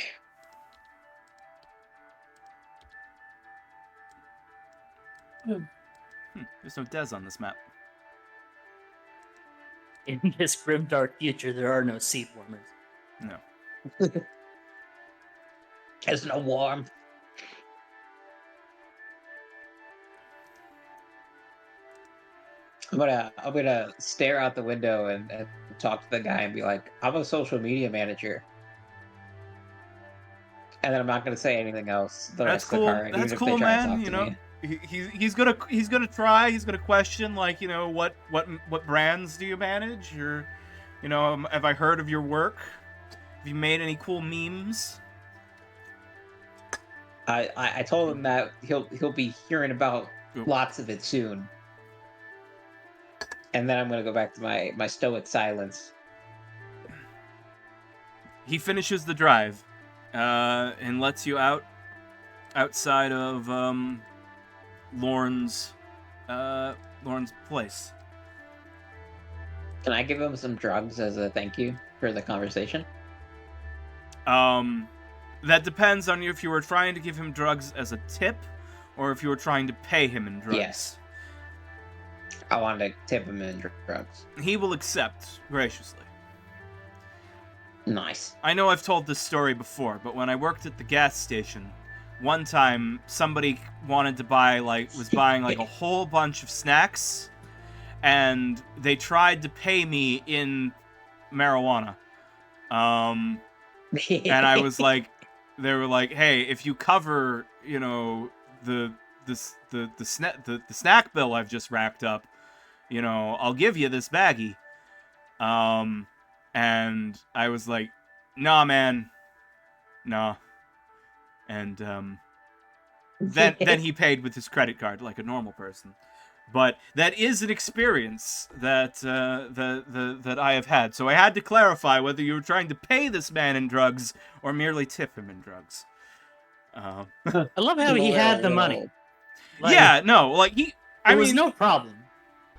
There's no Dez on this map.
In this grim dark future, there are no seat warmers.
No.
There's no warm. I'm gonna stare out the window and talk to the guy and be like, I'm a social media manager. And then I'm not gonna say anything else the
That's
rest
cool.
of the car, even
That's
if
cool,
they try to
man.
talk
You
to
know,
me.
he's gonna try. He's gonna question, like, you know, what brands do you manage, or, you know, have I heard of your work? Have you made any cool memes?
I told him that he'll be hearing about
Yep.
lots of it soon. And then I'm gonna go back to my stoic silence.
He finishes the drive, and lets you outside of Lauren's place.
Can I give him some drugs as a thank you for the conversation?
That depends on you if you were trying to give him drugs as a tip, or if you were trying to pay him in drugs.
Yes. I wanted to tip him in drugs.
He will accept graciously.
Nice.
I know I've told this story before, but when I worked at the gas station, one time somebody wanted to was buying like a whole bunch of snacks, and they tried to pay me in marijuana. And I was like, they were like, hey, if you cover, the snack bill I've just racked up, I'll give you this baggie. And I was like, nah, man, nah. And then he paid with his credit card like a normal person. But that is an experience that that I have had. So I had to clarify whether you were trying to pay this man in drugs or merely tip him in drugs.
I love how he had the money. Like,
yeah, no, like he.
It was no problem.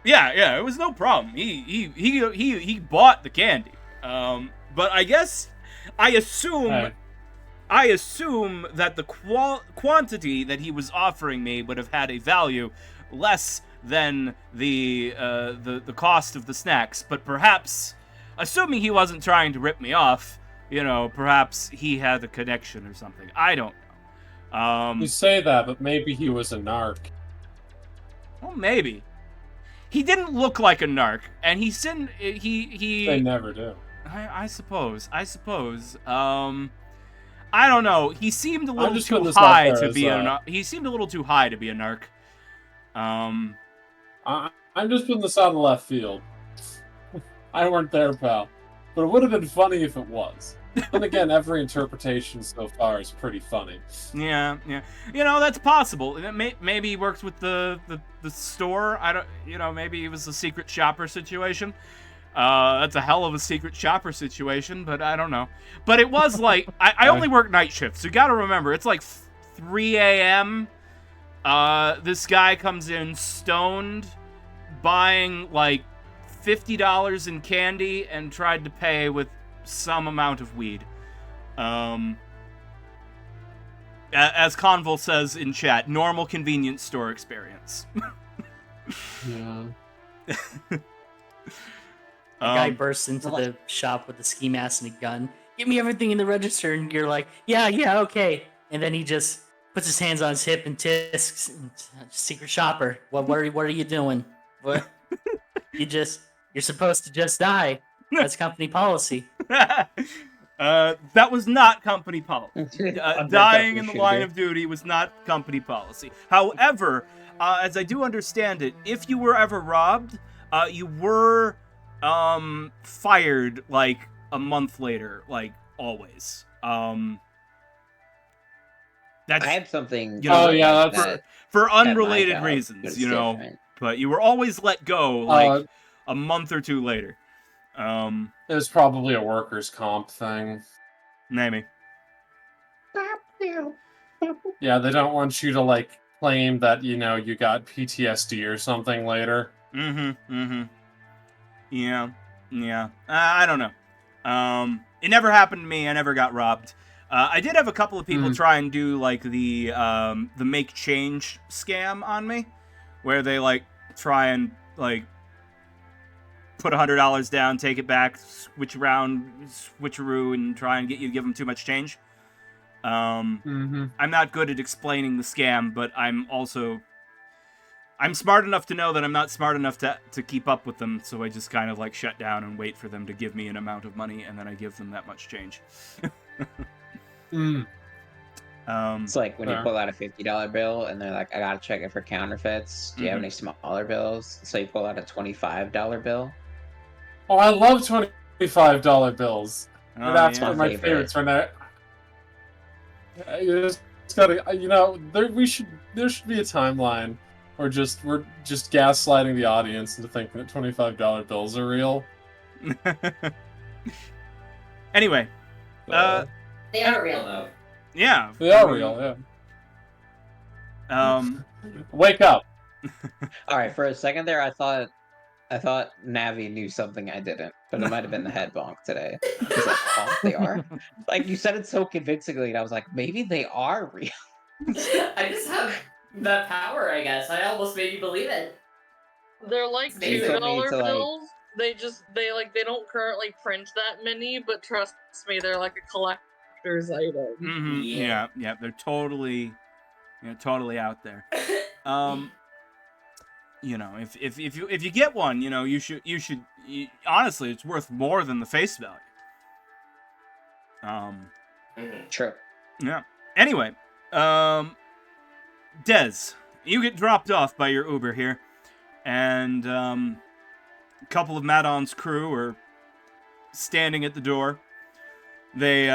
Yeah, it was no problem. He bought the candy. But I guess I assume that the quantity that he was offering me would have had a value less than the cost of the snacks. But perhaps, assuming he wasn't trying to rip me off, perhaps he had a connection or something. I don't know.
You say that, but maybe he was a narc.
Well, maybe. He didn't look like a narc, and he.
They never do.
I suppose. I don't know. He seemed a little
just
too
putting this
high
out there
to
as,
be a narc. He seemed a little too high to be a narc.
I'm just putting this out of left field. I weren't there, pal. But it would have been funny if it was. Then again, every interpretation so far is pretty funny.
Yeah. That's possible. Maybe he worked with the store. I don't. Maybe it was a secret shopper situation. That's a hell of a secret shopper situation, but I don't know. But it was like I only work night shifts. You got to remember, it's like 3 a.m. This guy comes in stoned, buying like $50 in candy, and tried to pay with some amount of weed. As Convol says in chat, normal convenience store experience.
Yeah.
The guy bursts into the shop with a ski mask and a gun. Give me everything in the register, and you're like, yeah, okay. And then he just puts his hands on his hip and tisks. Secret shopper. What are you doing? What? You're supposed to just die. That's company policy.
That was not company policy. Dying in the
shooter.
line of duty was not company policy. However, as I do understand it, if you were ever robbed, you were fired like a month later, like always. That's
I had something.
for unrelated
job, but
reasons,
it's
you know.
different.
But you were always let go like a month or two later.
It was probably a workers' comp thing.
Maybe.
Yeah, they don't want you to like claim that you got PTSD or something later.
Yeah. I don't know. It never happened to me. I never got robbed. I did have a couple of people try and do like the make change scam on me, where they like try and like put $100 down, take it back, switcheroo, and try and get you to give them too much change. I'm not good at explaining the scam, but I'm smart enough to know that I'm not smart enough to keep up with them, so I just kind of like shut down and wait for them to give me an amount of money, and then I give them that much change.
It's like when you pull out a $50 bill and they're like, I gotta check it for counterfeits. Do you have any smaller bills? So you pull out a $25 bill.
Oh, I love $25 bills. That's
yeah.
one of my favorites right now. You just gotta, there should be a timeline where we're just gaslighting the audience into thinking that $25 bills are real.
Anyway,
They are real though.
yeah,
They are real, yeah. Wake up.
All right, for a second there, I thought thought Navi knew something I didn't, but it might have been the head bonk today. He's like, oh, they are? Like, you said it so convincingly, and I was like, maybe they are real.
I just have that power, I guess. I almost made you believe it.
They're like
They
told me
$2
to, like-
bills. They don't currently print that many, but trust me, they're like a collector's item.
Mm-hmm.
Yeah.
Yeah, they're totally out there. You know, if you get one, you know, you should honestly, it's worth more than the face value.
True.
Yeah. Anyway, Dez, you get dropped off by your Uber here, and a couple of Madon's crew are standing at the door. They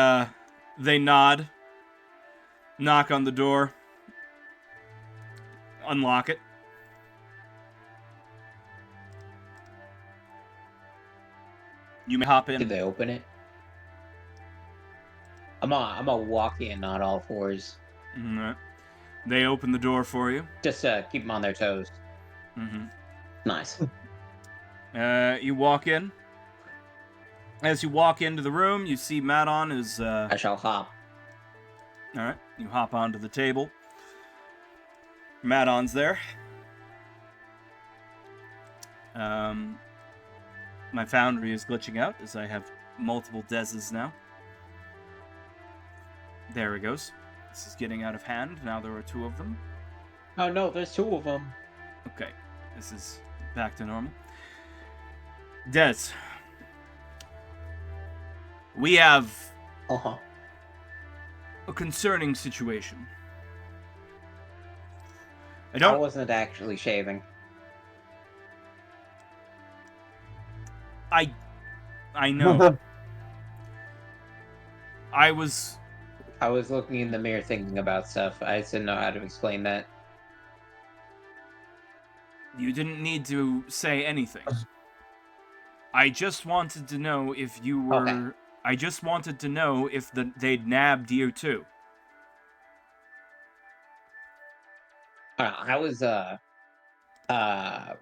nod, knock on the door, unlock it. You may hop in.
Did they open it? I'm a walk in on all fours.
Alright. They open the door for you.
Just to keep them on their toes.
Mm-hmm.
Nice.
You walk in. As you walk into the room, you see Madon is.
I shall hop.
All right. You hop onto the table. Madon's there. My foundry is glitching out as I have multiple Dezes now. There it goes. This is getting out of hand. Now there are two of them.
Oh no, there's two of them.
Okay. This is back to normal. Dez. We have
Uh-huh.
a concerning situation. I
I
don't.
wasn't actually shaving.
I know. I was.
I was looking in the mirror thinking about stuff. I just didn't know how to explain that.
You didn't need to say anything. I just wanted to know if you were.
Okay.
I just wanted to know if they'd nabbed you too.
I was I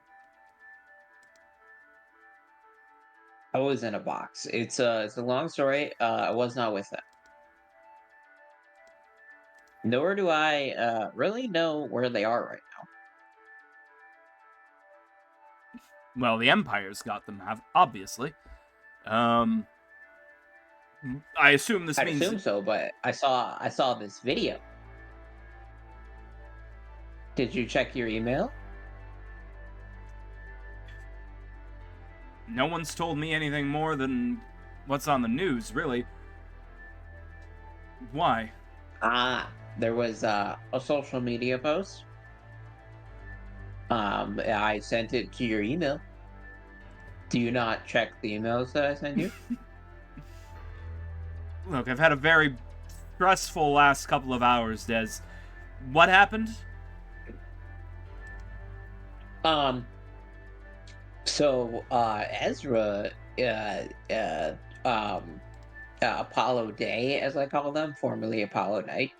was in a box. It's a long story. I was not with them. Nor do I really know where they are right now.
Well, the Empire's got them, obviously. I assume this
I
means.
assume so, but I saw this video. Did you check your email?
No one's told me anything more than what's on the news, really. Why?
There was a social media post. I sent it to your email. Do you not check the emails that I sent you?
Look, I've had a very stressful last couple of hours, Des. What happened?
So Ezra, Apollo Day, as I call them, formerly Apollo Night.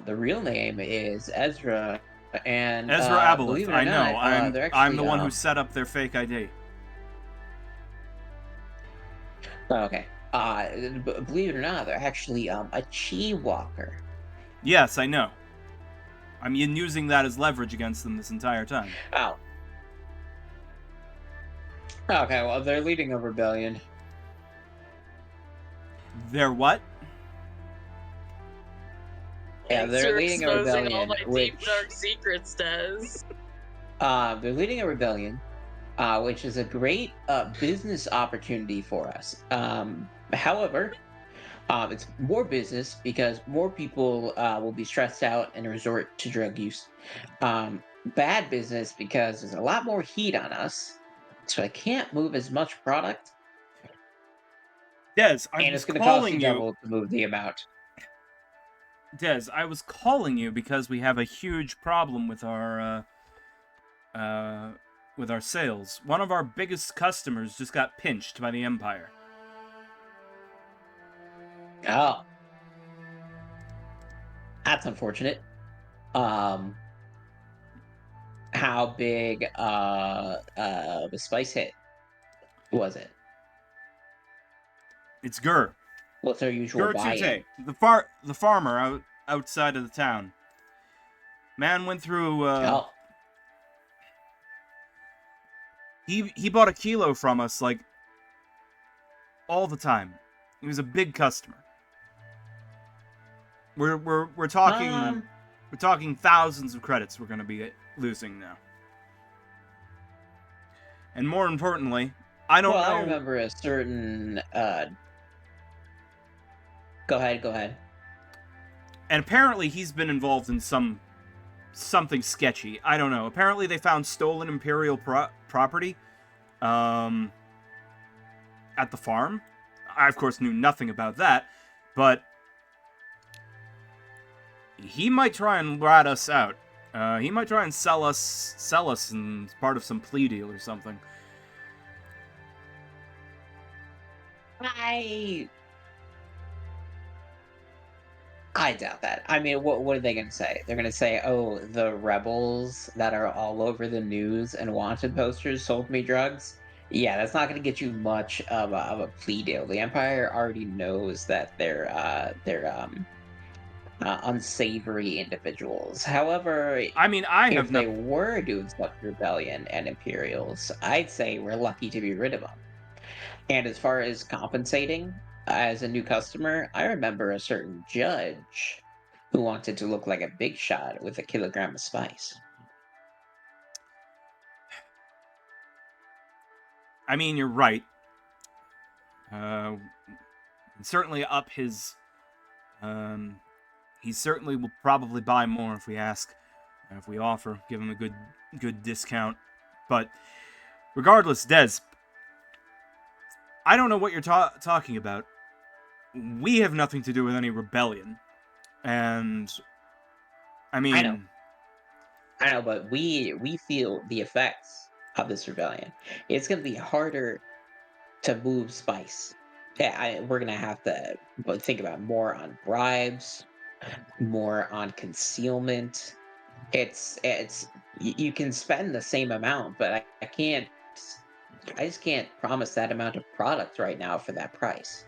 The real name is Ezra, and
Ezra Aboleth.
believe it or
I know.
not, they're
I'm
actually,
the one who set up their fake ID.
Okay. Believe it or not, they're actually a chi walker.
Yes, I know. I'm using that as leverage against them this entire time.
Oh. Okay, well, they're leading a rebellion.
They're what?
Yeah,
Thanks
they're
for
leading a
exposing
rebellion.
all my
Which,
deep dark secrets, Des.
they're leading a rebellion, which is a great business opportunity for us. However, it's more business because more people will be stressed out and resort to drug use. Bad business because there's a lot more heat on us, so I can't move as much product,
Des, I
and
was
it's going to cost
calling
you
you.
double to move the amount.
Des, I was calling you because we have a huge problem with our sales. One of our biggest customers just got pinched by the Empire.
Oh, that's unfortunate. how big the spice hit was it?
It's Gur.
What's their usual
Gur
buy-in?
Tute, the farmer outside of the town. Man went through.
Oh,
He bought a kilo from us like all the time. He was a big customer. We're talking we're talking thousands of credits we're gonna be losing now. And more importantly, I don't know.
I remember a certain. Go ahead.
And apparently he's been involved in something sketchy. I don't know. Apparently they found stolen Imperial property at the farm. I, of course, knew nothing about that, but he might try and rat us out. He might try and sell us in part of some plea deal or something.
I doubt that. I mean, what are they going to say? They're going to say, "Oh, the rebels that are all over the news and wanted posters sold me drugs." Yeah, that's not going to get you much of a plea deal. The Empire already knows that they're unsavory individuals. However,
I mean, I
if
have
they
no.
were doing such rebellion and Imperials, I'd say we're lucky to be rid of them. And as far as compensating as a new customer, I remember a certain judge who wanted to look like a big shot with a kilogram of spice.
I mean, you're right. Certainly up his. He certainly will probably buy more if we ask, if we offer, give him a good discount. But regardless, Des, I don't know what you're talking about. We have nothing to do with any rebellion, and I mean,
I know, but we feel the effects of this rebellion. It's going to be harder to move spice. Yeah, we're going to have to think about more on bribes, more on concealment. You can spend the same amount, but I just can't promise that amount of product right now for that price.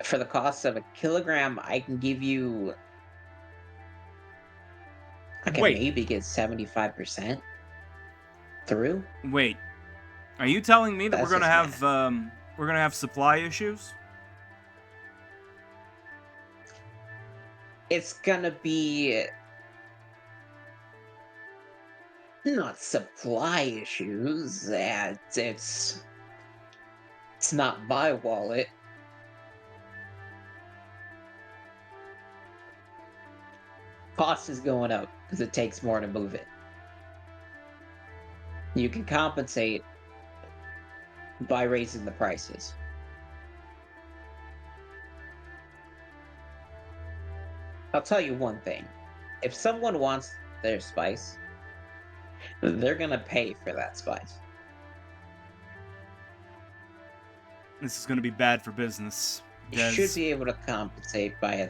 For the cost of a kilogram, I can give you. I can
Wait.
maybe get 75% through.
Wait, are you telling me that
That's
we're gonna
just
have supply issues?
It's gonna be not supply issues. It's not my wallet. Cost is going up because it takes more to move it. You can compensate by raising the prices. I'll tell you one thing. If someone wants their spice, they're gonna pay for that spice.
This is gonna be bad for business.
You should be able to compensate by a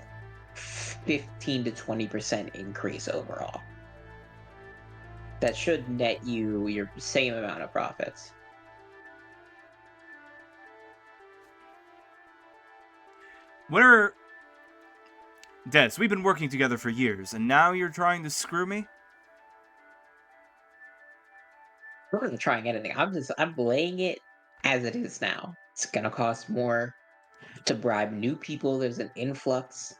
15 to 20% increase overall. That should net you your same amount of profits.
Des, we've been working together for years, and now you're trying to screw me?
I'm not trying anything. I'm laying it as it is now. It's gonna cost more to bribe new people. There's an influx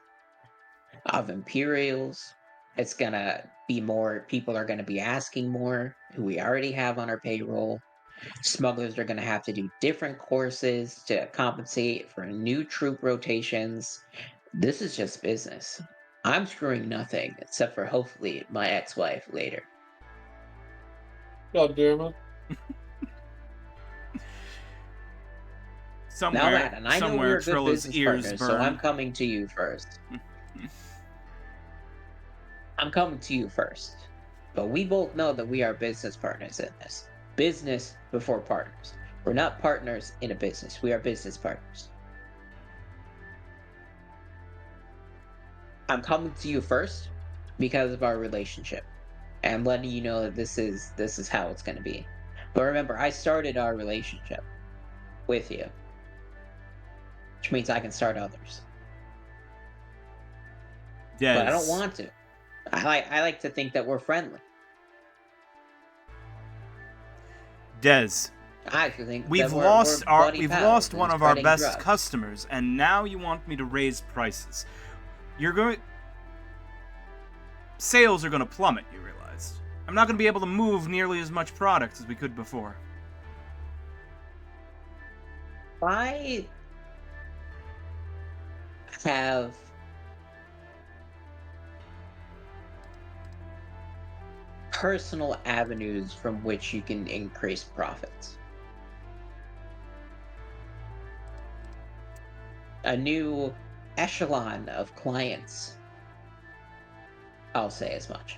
of Imperials. It's gonna be more people are gonna be asking more who we already have on our payroll. Smugglers are gonna have to do different courses to compensate for new troop rotations. This is just business. I'm screwing nothing except for hopefully my ex-wife later.
God damn it.
Now, Matt, and I know we're good
Trilla's
business
ears
partners,
burn.
so I'm coming to you first. I'm coming to you first. But we both know that we are business partners in this. Business before partners. We're not partners in a business. We are business partners. I'm coming to you first because of our relationship. And I'm letting you know that this is how it's gonna be. But remember, I started our relationship with you, which means I can start others. But I don't
Des,
want to. I like to think that we're friendly.
Des,
I actually think
we've
that we're buddy
we've
pals
lost
and
one of our
spreading
best
drugs.
customers, and now you want me to raise prices. You're going. Sales are going to plummet. You realize? I'm not going to be able to move nearly as much product as we could before.
I have personal avenues from which you can increase profits. A new echelon of clients. I'll say as much.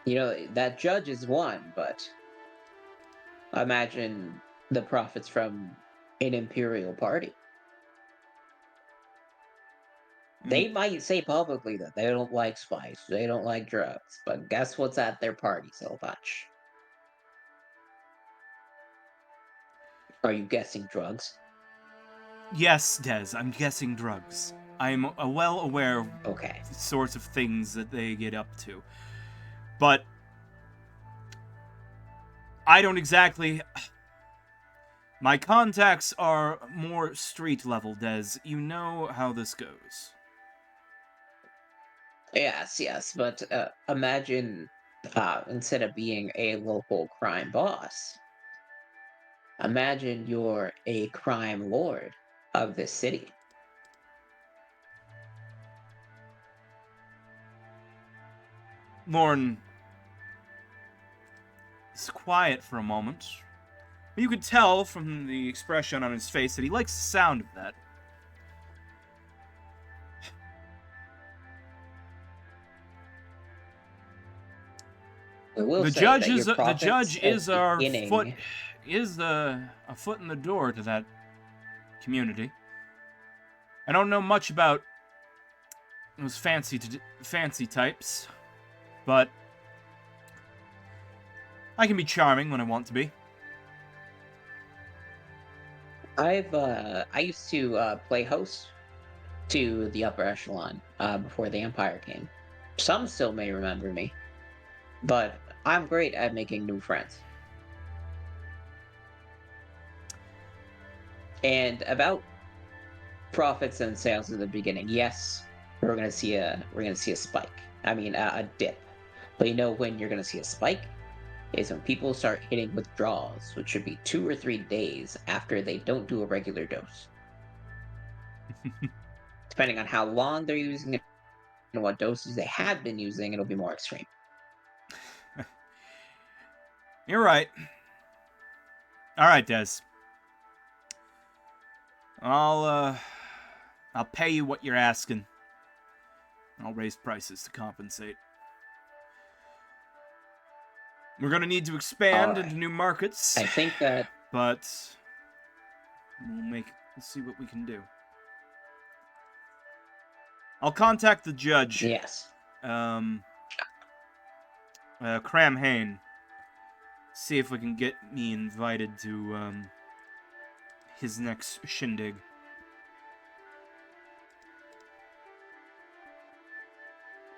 You know, that judge is one, but imagine the profits from an imperial party. They might say publicly that they don't like spice, they don't like drugs, but guess what's at their party so much? Are you guessing drugs?
Yes, Des, I'm guessing drugs. I'm well aware of
Okay.
the sorts of things that they get up to. But I don't exactly... My contacts are more street level, Des. You know how this goes.
Yes, but imagine instead of being a local crime boss, imagine you're a crime lord of this city.
Lorne is quiet for a moment. You could tell from the expression on his face that he likes the sound of that.
I will
The
say
judge
that your
is the
profits
judge
at
is
the
our
beginning-
foot is a foot in the door to that community. I don't know much about those fancy types, but I can be charming when I want to be.
I used to play host to the upper echelon before the Empire came. Some still may remember me, but I'm great at making new friends. And about profits and sales at the beginning, yes, we're gonna see a spike. I mean, a dip. But you know when you're gonna see a spike is when people start hitting withdrawals, which should be 2 or 3 days after they don't do a regular dose. Depending on how long they're using it and what doses they have been using, it'll be more extreme.
You're right. All right, Des. I'll pay you what you're asking. I'll raise prices to compensate. We're gonna need to expand
All right.
into new markets,
I think that
but let's see what we can do. I'll contact the judge.
yes.
Cram Hain. See if we can get me invited to his next shindig.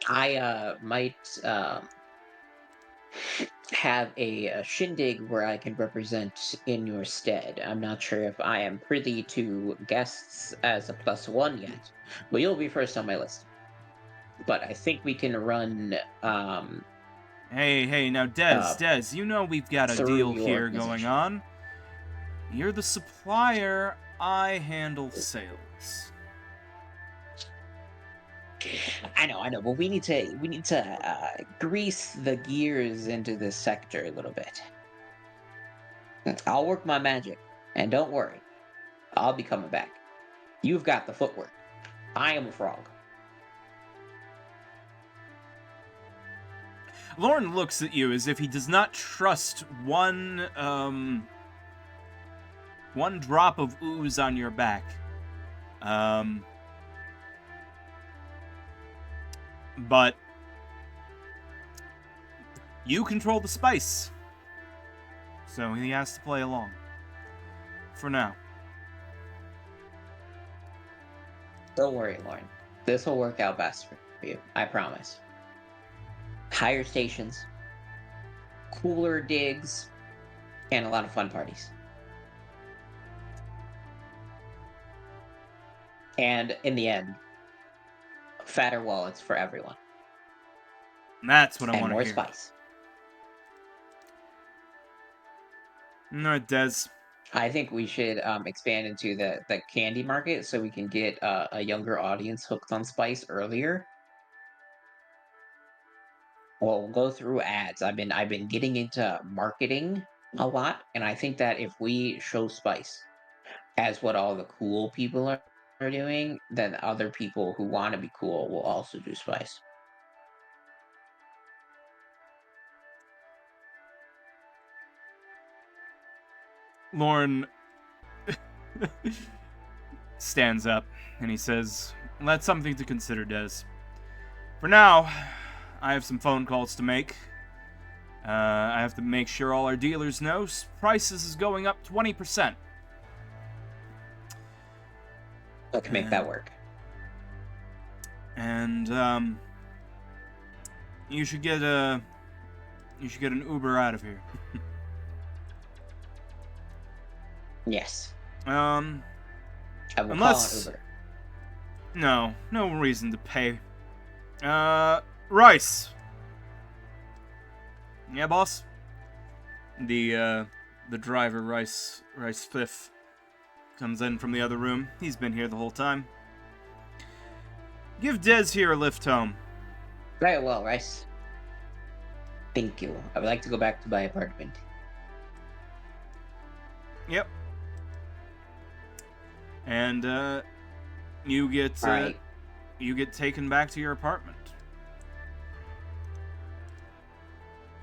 I might have a shindig where I can represent in your stead. I'm not sure if I am privy to guests as a +1 yet, but you'll be first on my list. But I think we can run
Hey, now Des, you know we've got a
through
deal
your
here going
organization.
on. You're the supplier, I handle sales.
I know, but we need to grease the gears into this sector a little bit. I'll work my magic, and don't worry, I'll be coming back. You've got the footwork. I am a frog.
Lauren looks at you as if he does not trust one drop of ooze on your back. But you control the spice, so he has to play along. For now.
Don't worry, Lauren. This will work out best for you. I promise. Higher stations, cooler digs, and a lot of fun parties. And in the end, fatter wallets for everyone.
That's what I
And
want to
more
hear.
spice.
Alright, Des.
I think we should expand into the candy market so we can get a younger audience hooked on spice earlier. Well, we'll go through ads. I've been getting into marketing a lot, and I think that if we show spice as what all the cool people are doing, then other people who want to be cool will also do spice.
Lauren stands up and he says, well, that's something to consider, Des. For now, I have some phone calls to make. I have to make sure all our dealers know prices is going up 20%.
I can make that work.
And you should get an Uber out of here.
Yes.
I
will
unless
call an Uber.
No reason to pay. Rice. Yeah, boss. The driver, Rice Fifth, comes in from the other room. He's been here the whole time. Give Des here a lift home.
Very well, Rice. Thank you. I would like to go back to my apartment.
Yep. And you get
Right.
you get taken back to your apartment.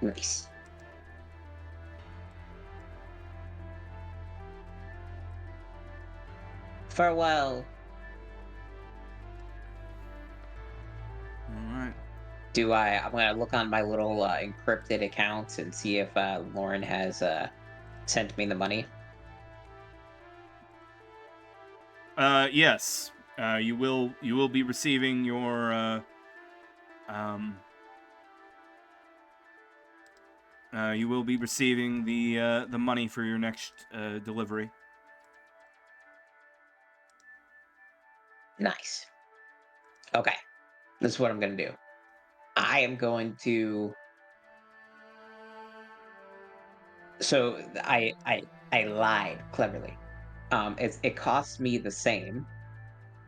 Nice. Farewell.
All right.
I'm gonna look on my little encrypted accounts and see if Lauren has sent me the money.
Yes. You will be receiving your you will be receiving the money for your next delivery.
Nice. Okay. This is what I'm gonna do. I am going to. So I lied cleverly. It costs me the same.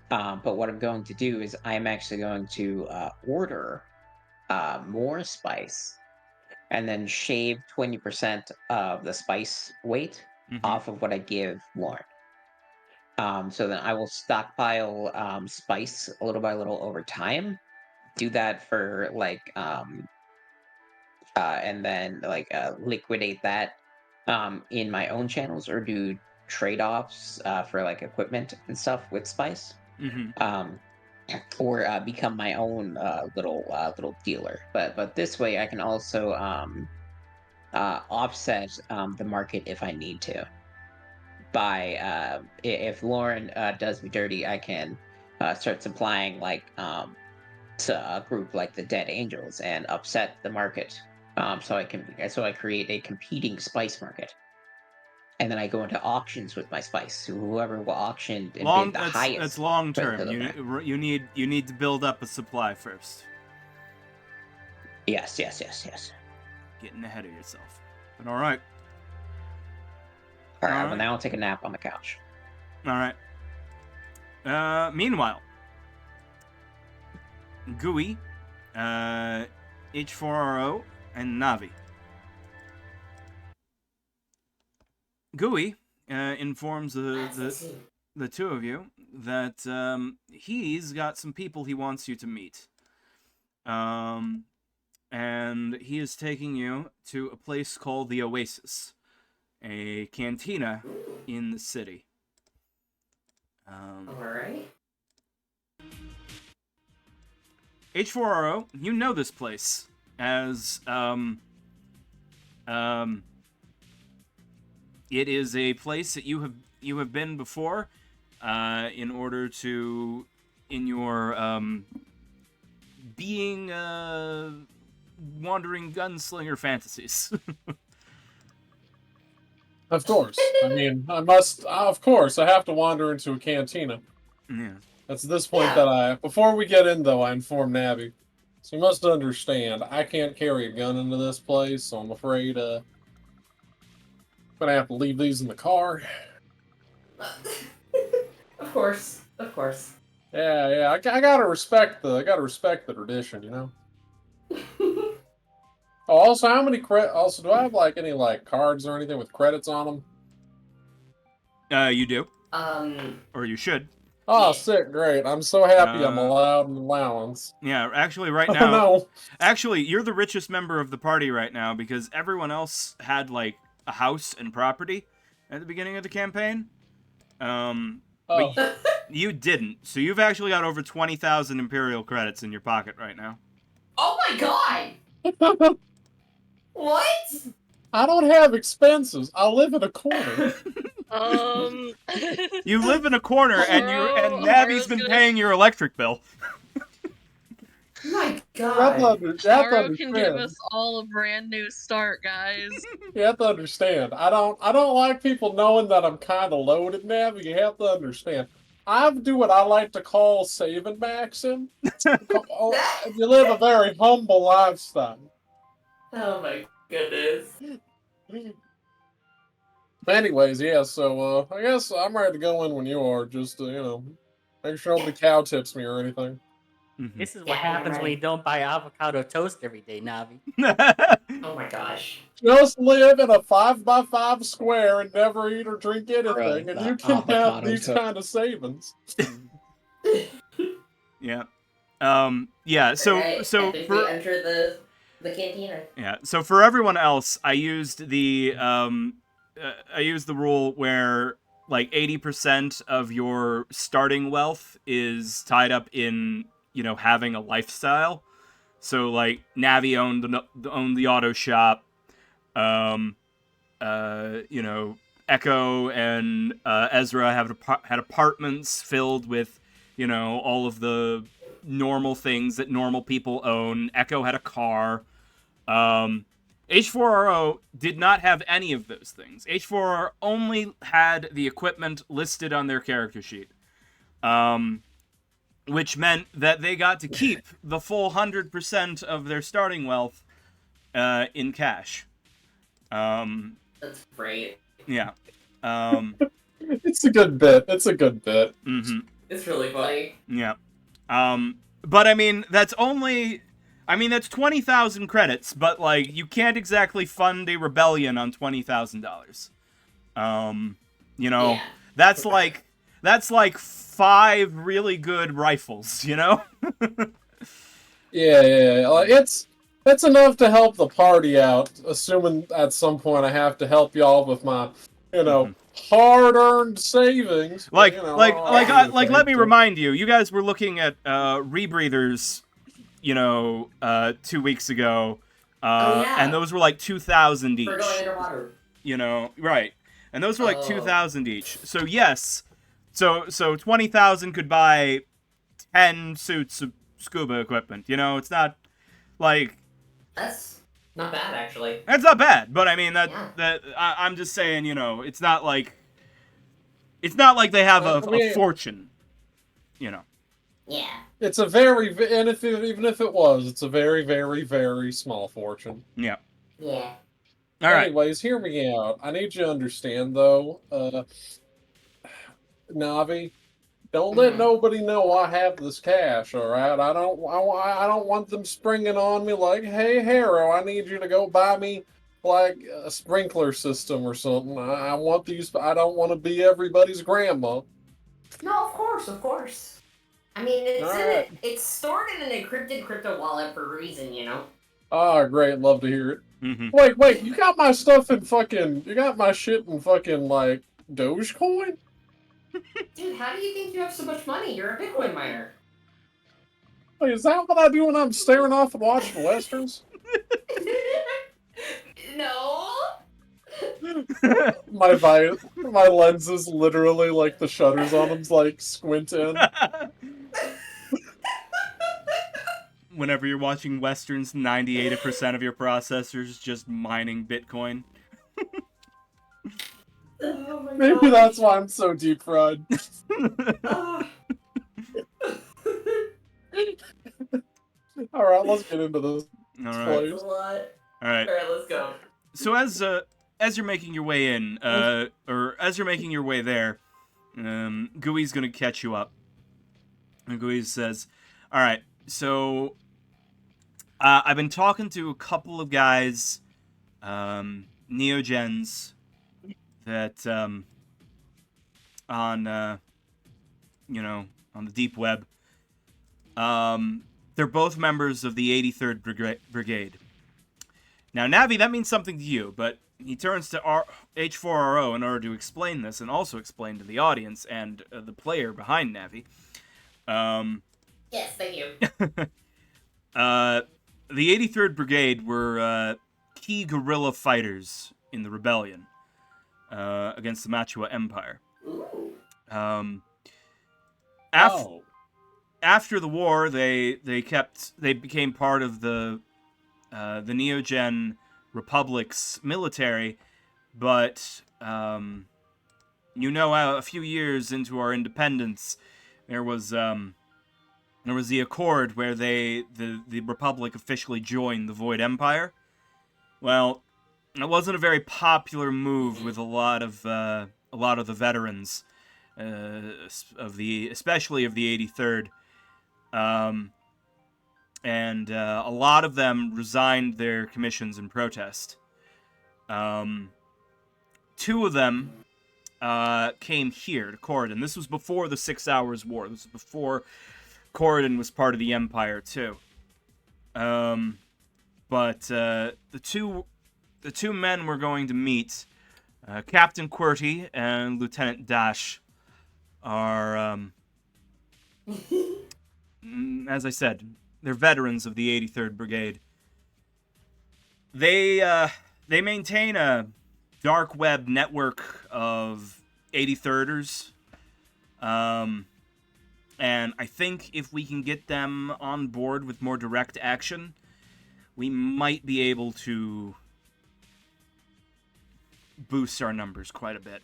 But what I'm going to do is I'm actually going to order more spice and then shave 20% of the spice weight off of what I give Lauren. So then I will stockpile spice little by little over time. Do that for and then liquidate that in my own channels or do trade-offs for like equipment and stuff with spice. Or become my own little dealer. But this way I can also offset the market if I need to. By if Lauren does me dirty, I can start supplying to a group like the Dead Angels and upset the market. So I create a competing spice market. And then I go into auctions with my spice. Whoever will auction and bid the highest.
That's long
for
term.
the back.
You need to build up a supply first.
Yes.
Getting ahead of yourself. But all right.
All right.
All
Well,
right.
now I'll take a nap on the couch.
All right. Meanwhile, Gui, H4RO, and Navi. Gui informs the two of you that he's got some people he wants you to meet. And he is taking you to a place called the Oasis, a cantina in the city.
Alright.
H4RO, you know this place as it is a place that you have been before, in order to, in your being wandering gunslinger fantasies.
Of course. I mean, I must. Of course, I have to wander into a cantina.
Yeah.
That's this point that before we get in, though, I inform Nabby. So you must understand, I can't carry a gun into this place, so I'm afraid, I'm gonna have to leave these in the car.
Of course. Of course.
Yeah, I gotta respect the tradition, you know? Oh, also, how many also, do I have, like, any, like, cards or anything with credits on them?
You do.
Um,
Or you should.
Oh,
Yeah.
sick, great. I'm so happy I'm allowed an allowance.
Yeah, actually, right
Oh,
now...
no.
Actually, you're the richest member of the party right now because everyone else had, like, a house and property at the beginning of the campaign.
Oh.
But you didn't. So you've actually got over 20,000 Imperial credits in your pocket right now.
oh my god! What?
I don't have expenses. I live in a corner.
You live in a corner, and Navi's
Haro's
been
gonna-
paying your electric bill.
My
You have
god.
to
Taro can give
understand.
us all a brand new start, guys.
You have to understand. I don't like people knowing that I'm kind of loaded, Navi. You have to understand. I do what I like to call saving maxing. You live a very humble lifestyle.
Oh my goodness.
Anyways, yeah, so I guess I'm ready to go in when you are, just to, you know, make sure nobody cow tips me or anything.
This is what
Yeah,
happens
right.
when you don't buy avocado toast every day, Navi.
Oh my gosh.
Just live in a 5x5 square and never eat or drink anything,
Right,
and
the
you can have
avocado
these
toast.
kind of savings.
Yeah. Yeah, so
Alright, I
so
think
for
we enter the cantina.
yeah, so for everyone else, I used the rule where like 80% of your starting wealth is tied up in, you know, having a lifestyle. So like Navi owned the auto shop. You know, Echo and Ezra had apartments filled with, you know, all of the normal things that normal people own. Echo had a car. H4RO did not have any of those things. H4RO only had the equipment listed on their character sheet. Which meant that they got to keep the full 100% of their starting wealth in cash.
That's great.
Yeah.
It's a good bit.
Mm-hmm.
It's really funny.
Yeah. But I mean, that's 20,000 credits, but like, you can't exactly fund a rebellion on $20,000. You know,
Yeah.
that's like 5 really good rifles, you know?
Yeah. It's enough to help the party out, assuming at some point I have to help y'all with my, you know, hard-earned savings.
Like,
you know,
let me remind you, you guys were looking at rebreathers, you know, 2 weeks ago,
yeah.
and those were like 2,000 each.
We're going underwater.
You know, right? And those were like 2,000 each. So yes, so 20,000 could buy 10 suits of scuba equipment. You know, it's not like
That's not bad, actually.
that's not bad. But I mean
Yeah.
I'm just saying, you know, it's not like they have a fortune. You know.
Yeah.
It's a very, and even if it was, it's a very, very, very small fortune.
Yeah.
Yeah.
All right.
Anyways, hear me out. I need you to understand, though, Navi, don't let nobody know I have this cash. All right, I don't want them springing on me like, "Hey, Harrow, I need you to go buy me like a sprinkler system or something." I want these. I don't want to be everybody's grandma.
No, of course. I mean,
Alright.
it's stored in an encrypted crypto wallet for a reason, you know?
Ah, great, love to hear it.
Mm-hmm.
Wait, you got my stuff in fucking, you got my shit in fucking, like, Dogecoin?
Dude, how do you think you have so much money? You're a Bitcoin miner.
Wait, is that what I do when I'm staring off and watching westerns?
No.
My lens is literally like the shutters on them's like squint in.
Whenever you're watching westerns, 98% of your processors just mining Bitcoin.
Oh my
Maybe
gosh.
that's why I'm so deep fried.
Ah.
All right, let's get into this.
All right.
Place.
That's a lot.
All right.
Alright, let's go.
So as you're making your way in, or as you're making your way there, Gooey's gonna catch you up. And Gooey says, "All right, so I've been talking to a couple of guys, neogens, that on on the deep web. They're both members of the 83rd Brigade. Now, Navi, that means something to you, but he turns to H4RO in order to explain this, and also explain to the audience and the player behind Navi.
Yes, thank you.
The 83rd Brigade were key guerrilla fighters in the rebellion against the Machua Empire.
Ooh.
After the war, they became part of the Neogen Republic's military, but a few years into our independence, there was the Accord where the Republic officially joined the Void Empire. Well, it wasn't a very popular move with a lot of the veterans, especially of the 83rd. And a lot of them resigned their commissions in protest. Two of them came here to Corridon. This was before the 6 Hours War. This was before Corridon was part of the Empire too. But the two men we're going to meet, Captain QWERTY and Lieutenant Dash, are as I said, they're veterans of the 83rd Brigade. They maintain a dark web network of 83rders. And I think if we can get them on board with more direct action, we might be able to boost our numbers quite a bit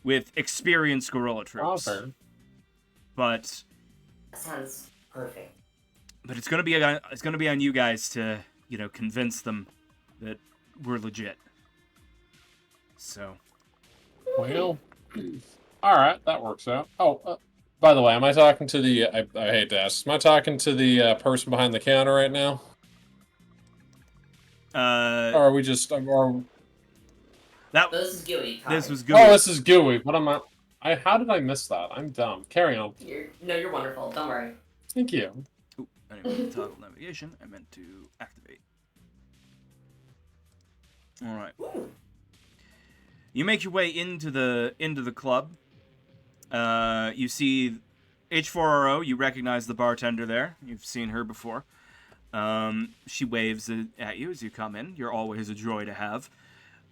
with experienced guerrilla troops.
Okay.
But
That sounds perfect.
But it's gonna be on you guys to, convince them that we're legit. So.
Well, all right, that works out. Oh, by the way, am I talking to the? I hate to ask. Am I talking to the person behind the counter right now? Or are we just? Or
This is Gooey.
This was Gooey.
Oh, this is Gooey. What am I? How did I miss that? I'm dumb. Carry on.
You're wonderful. Don't worry.
Thank you.
Ooh, anyway, toggle navigation. I meant to activate. All right.
Ooh.
You make your way into the club. You see H4RO. You recognize the bartender there. You've seen her before. She waves at you as you come in. You're always a joy to have.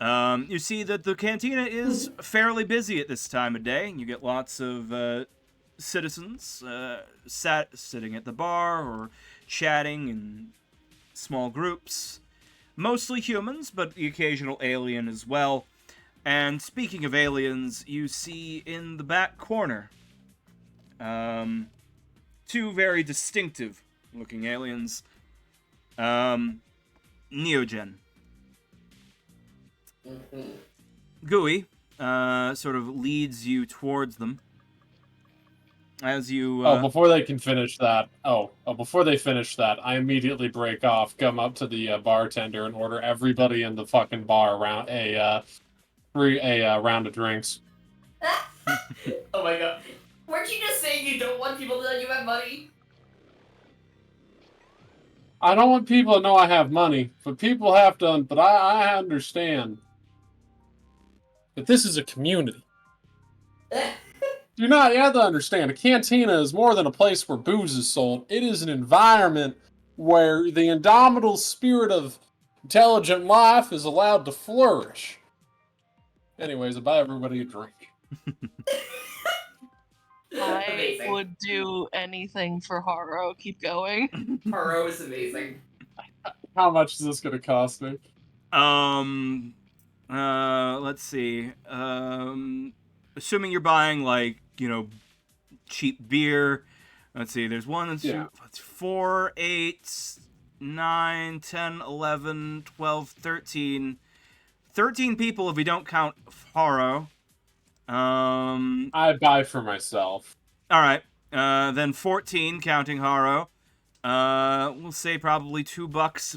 You see that the cantina is fairly busy at this time of day. You get lots of citizens sitting at the bar or chatting in small groups. Mostly humans, but the occasional alien as well. And speaking of aliens, you see in the back corner two very distinctive looking aliens. Neogen.
Mm-hmm.
Gooey sort of leads you towards them. As you
before they can finish that. Before they finish that, I immediately break off, come up to the bartender, and order everybody in the fucking bar around a round of drinks.
Oh my god. Weren't you just saying you don't want people to know you have money?
I don't want people to know I have money, but people have to. But I understand that this is a community. You have to understand, a cantina is more than a place where booze is sold. It is an environment where the indomitable spirit of intelligent life is allowed to flourish. Anyways, I buy everybody a drink.
I
Amazing.
would do anything for Haro. Keep going.
Haro is amazing.
How much is this going to cost me?
Let's see. Assuming you're buying, like, cheap beer. Let's see, there's 1, 2, 4, 8, 9, 10, 11, 12, 13. 13 people if we don't count Haro.
I buy for myself.
Alright. Then 14 counting Haro. We'll say probably $2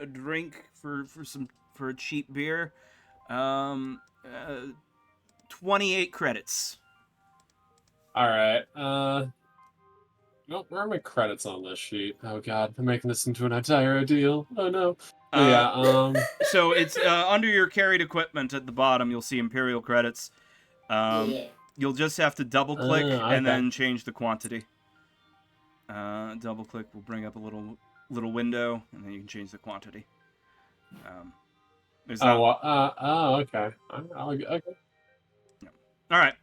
a drink for a cheap beer. 28 credits.
All right. Nope, where are my credits on this sheet? Oh god, I'm making this into an entire ordeal. Oh no.
So it's under your carried equipment at the bottom. You'll see Imperial credits.
Yeah.
You'll just have to double click
Okay.
and then change the quantity. Double click will bring up a little window, and then you can change the quantity.
Okay. Okay.
All right.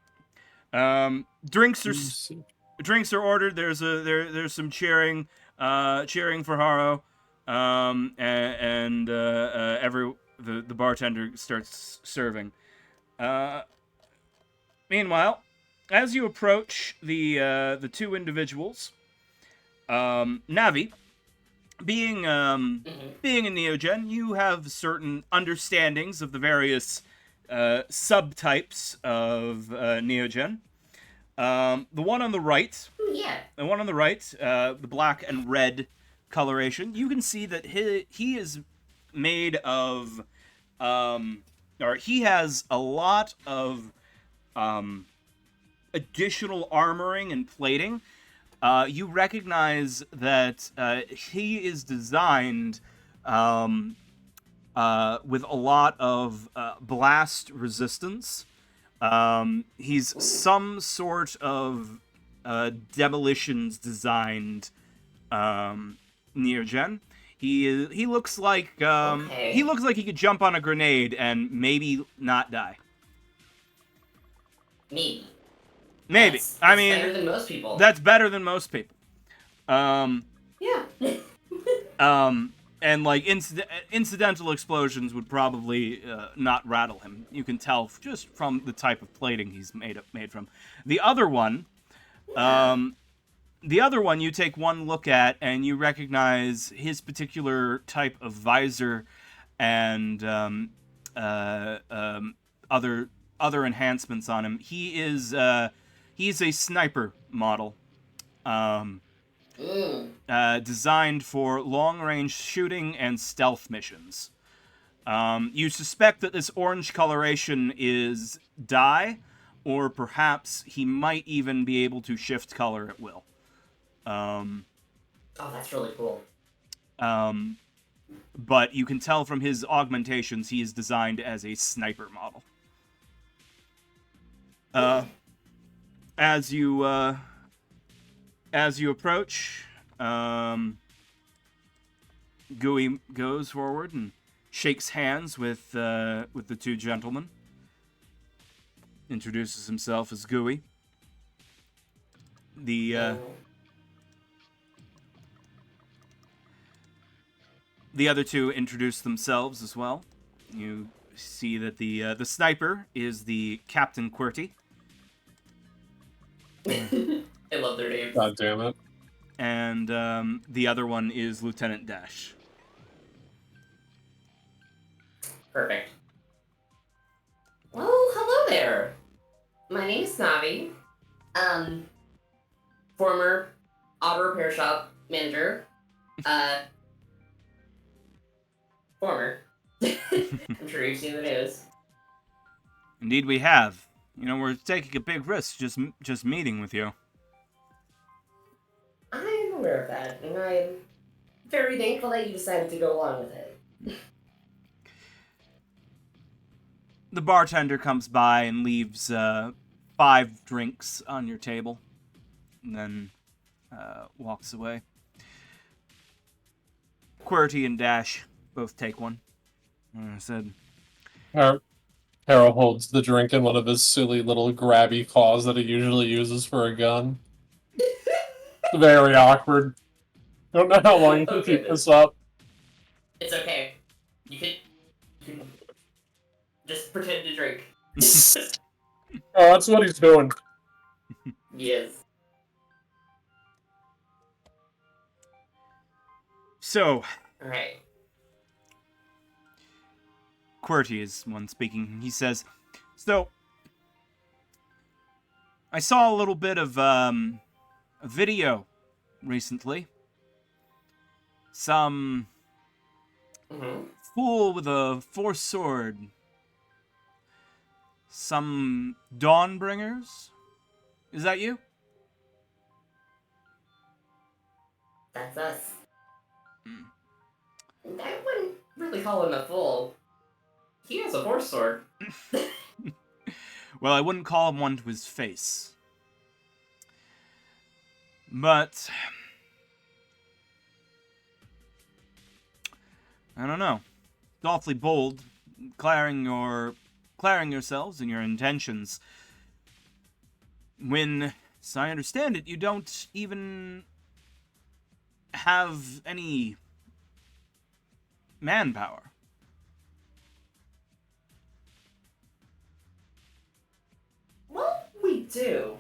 Drinks are ordered. There's some cheering for Haro, and the bartender starts serving. Meanwhile, as you approach the two individuals, Navi, being a Neogen, you have certain understandings of the various subtypes of Neogen. The one on the right, the black and red coloration, you can see that he is made of, or he has a lot of additional armoring and plating. You recognize that he is designed with a lot of blast resistance. He's some sort of demolitions designed Neogen. He looks like he could jump on a grenade and maybe not die.
Maybe.
That's
better than most people.
That's better than most people.
Yeah.
And like incidental explosions would probably not rattle him. You can tell just from the type of plating he's made from. The other one, you take one look at and you recognize his particular type of visor and other enhancements on him. He's a sniper model. Designed for long-range shooting and stealth missions. You suspect that this orange coloration is dye, or perhaps he might even be able to shift color at will.
Oh, that's really cool.
But you can tell from his augmentations he is designed as a sniper model. As you approach, Gooey goes forward and shakes hands with the two gentlemen. Introduces himself as Gooey. The other two introduce themselves as well. You see that the sniper is the Captain QWERTY.
I love their names.
God damn it.
And the other one is Lieutenant Dash.
Perfect. Well, hello there. My name is Navi. Former auto repair shop manager. Former. I'm sure you've seen the news.
Indeed we have. We're taking a big risk just meeting with you.
I'm aware of that, and I'm very thankful that you decided to go along with it.
The bartender comes by and leaves 5 drinks on your table, and then walks away. QWERTY and Dash both take one. And I said,
Harold holds the drink in one of his silly little grabby claws that he usually uses for a gun. Very awkward. Don't know how long you can keep this up.
It's okay. You can just pretend to drink.
Oh, that's what he's doing.
Yes.
so,
Alright.
QWERTY is one speaking. He says, so, I saw a little bit of a video recently. Some
Mm-hmm.
fool with a force sword. Some Dawnbringers? Is that you?
That's us. I wouldn't really call him a fool. He has a force sword.
Well, I wouldn't call him one to his face. But I don't know. It's awfully bold, declaring yourselves and your intentions. When, as I understand it, you don't even have any manpower.
Well, we do.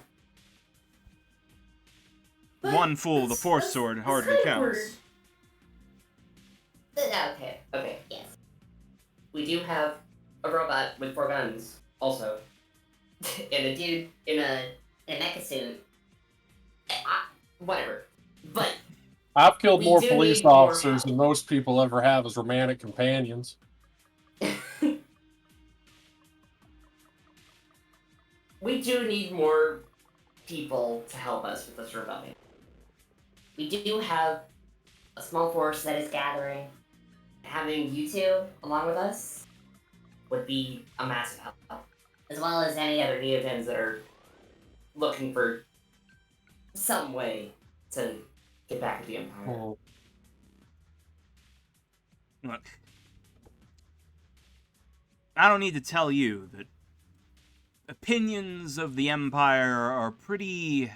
But
One fool with a force
that's-
sword
that's
hardly
kind of
counts.
weird. Okay, yes. We do have a robot with 4 guns, also. And a dude in a mecha suit. Whatever. But
I've killed
We
more
do
police
need more
officers
help.
than most people ever have as romantic companions.
we do need more people to help us with this rebellion. We do have a small force that is gathering. Having you two along with us would be a massive help. As well as any other neogens that are looking for some way to get back to the Empire.
Oh.
Look, I don't need to tell you that opinions of the Empire are pretty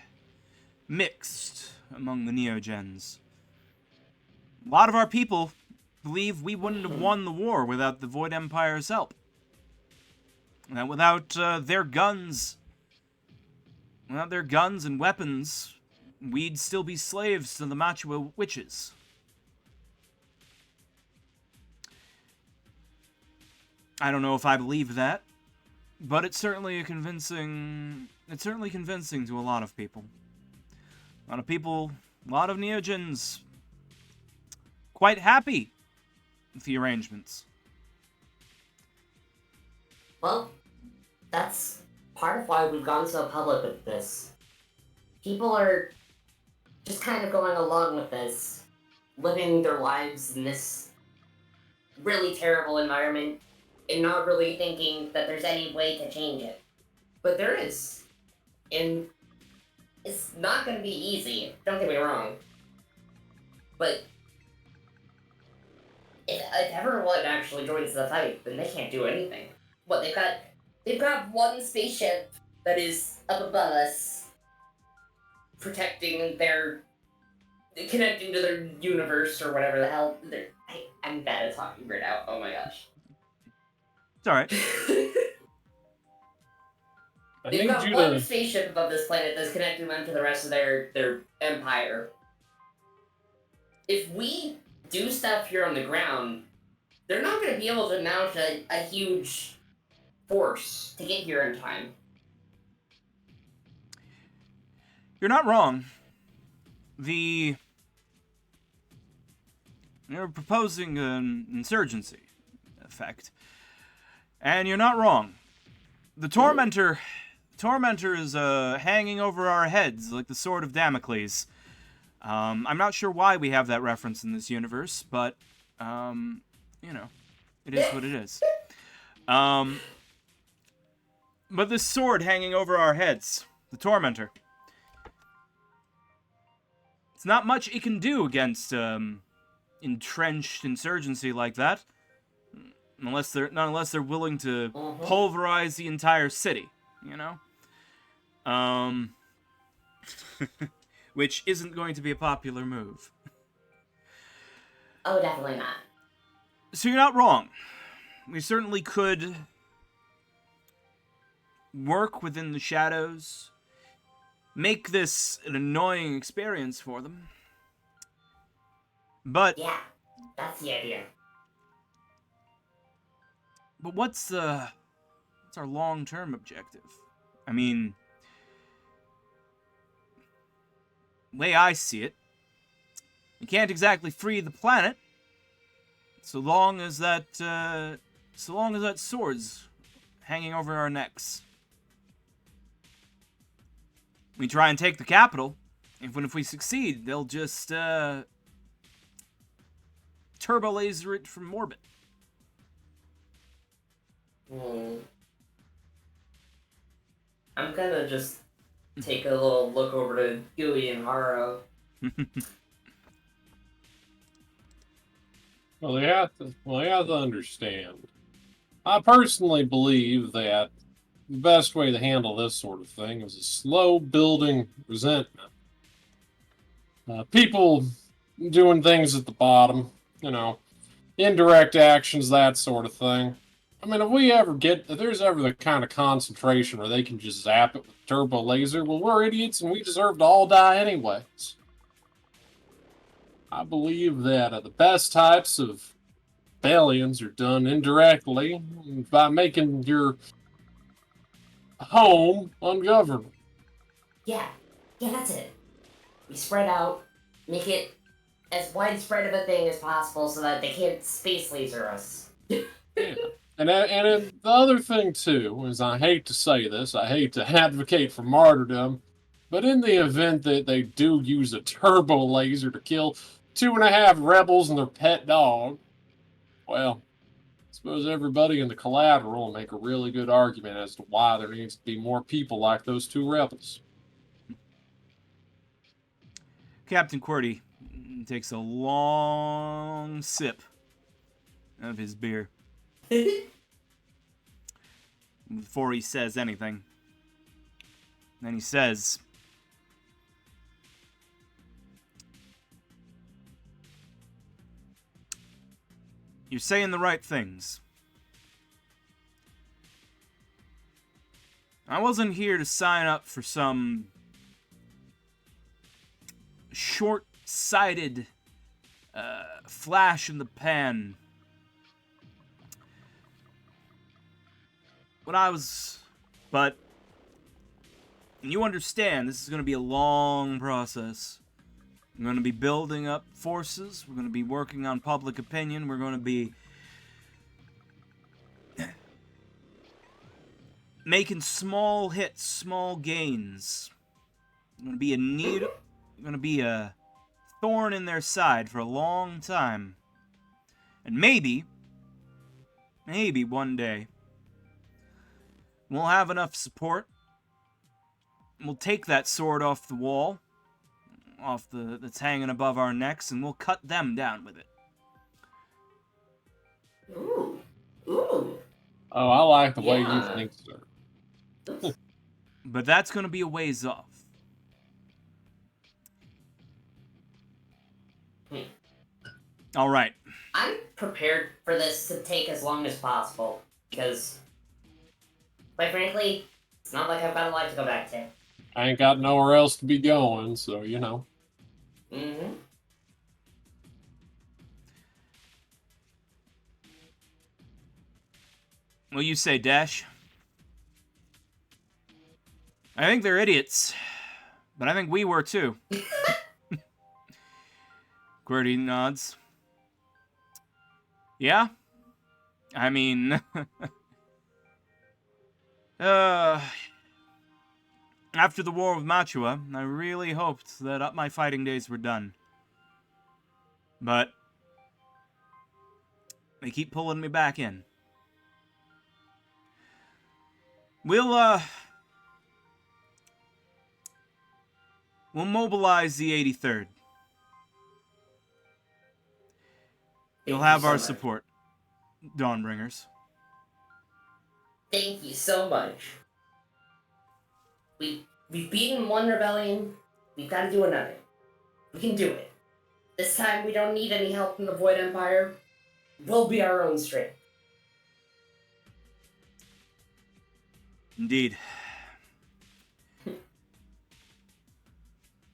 mixed among the Neogens. A lot of our people believe we wouldn't have won the war without the Void Empire's help. And that without their guns and weapons, we'd still be slaves to the Machua witches. I don't know if I believe that, but it's certainly convincing to a lot of people. A lot of Neogens quite happy with the arrangements.
Well, that's part of why we've gone so public with this. People are just kind of going along with this, living their lives in this really terrible environment, and not really thinking that there's any way to change it. But there is. And it's not going to be easy, don't get me wrong. But if everyone actually joins the fight, then they can't do anything. What, they've got one spaceship that is up above us, connecting to their universe or whatever the hell. I'm bad at talking right now. Oh my gosh.
It's alright.
They've got one spaceship above this planet that's connecting them to the rest of their empire. If we do stuff here on the ground, they're not going to be able to mount a huge force to get here in time.
You're not wrong. You're proposing an insurgency effect. And you're not wrong. The Tormentor is hanging over our heads like the sword of Damocles. I'm not sure why we have that reference in this universe, but it is what it is. But this sword hanging over our heads, the Tormentor, it's not much it can do against entrenched insurgency like that, unless they're willing to pulverize the entire city, you know. Which isn't going to be a popular move.
Oh, definitely not.
So you're not wrong. We certainly could work within the shadows, make this an annoying experience for them. But
Yeah, that's the idea.
But what's our long-term objective? I mean, the way I see it, we can't exactly free the planet so long as that sword's hanging over our necks. We try and take the capital. Even if we succeed, they'll just turbo laser it from orbit.
I'm gonna just take a little look over to Gooey and Haro.
Well, you have to understand. I personally believe that the best way to handle this sort of thing is a slow building resentment. People doing things at the bottom, indirect actions, that sort of thing. I mean, if there's ever the kind of concentration where they can just zap it with turbo laser, well, we're idiots and we deserve to all die anyways. I believe that the best types of rebellions are done indirectly by making your home ungovernable.
Yeah, that's it. We spread out, make it as widespread of a thing as possible so that they can't space laser us.
Yeah. And the other thing, too, is I hate to say this, I hate to advocate for martyrdom, but in the event that they do use a turbo laser to kill 2.5 rebels and their pet dog, well, I suppose everybody in the collateral will make a really good argument as to why there needs to be more people like those 2 rebels.
Captain QWERTY takes a long sip of his beer before he says anything. Then he says, "You're saying the right things. I wasn't here to sign up for some short-sighted flash in the pan. But you understand, this is going to be a long process. We're going to be building up forces. We're going to be working on public opinion. We're going to be making small hits, small gains. We're going to be going to be a thorn in their side for a long time. And maybe one day, we'll have enough support. We'll take that sword off the wall, that's hanging above our necks, and we'll cut them down with it."
Ooh.
Oh, I like the way you
Yeah.
think, sir.
Oops.
But that's going to be a ways off. All right.
I'm prepared for this to take as long as possible, because, quite frankly, it's not like I've got a life to go back to.
I ain't got nowhere else to be going, so
Mm-hmm.
What do you say, Dash? I think they're idiots, but I think we were too. QWERTY nods. Yeah? I mean, after the war with Machua, I really hoped that my fighting days were done. But they keep pulling me back in. We'll mobilize the 83rd. You'll
Thank you
have
so
our
much.
support, Dawnbringers.
Thank you so much. We've beaten one rebellion. We've got to do another. We can do it. This time we don't need any help from the Void Empire. We'll be our own strength.
Indeed. But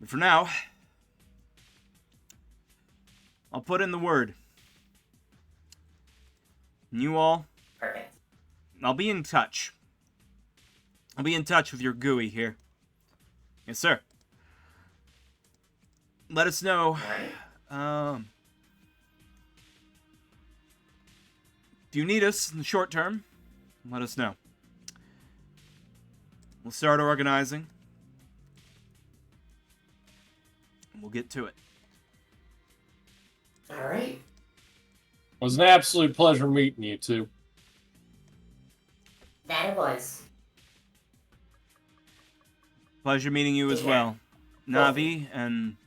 for now, I'll put in the word. And you all,
Perfect.
I'll be in touch. I'll be in touch with your GUI here. Yes, sir. Let us know.
Alright.
If you need us in the short term, let us know. We'll start organizing. We'll get to it.
Alright.
It was an absolute pleasure meeting you two.
That it was.
Pleasure meeting you as
Yeah.
well. Navi and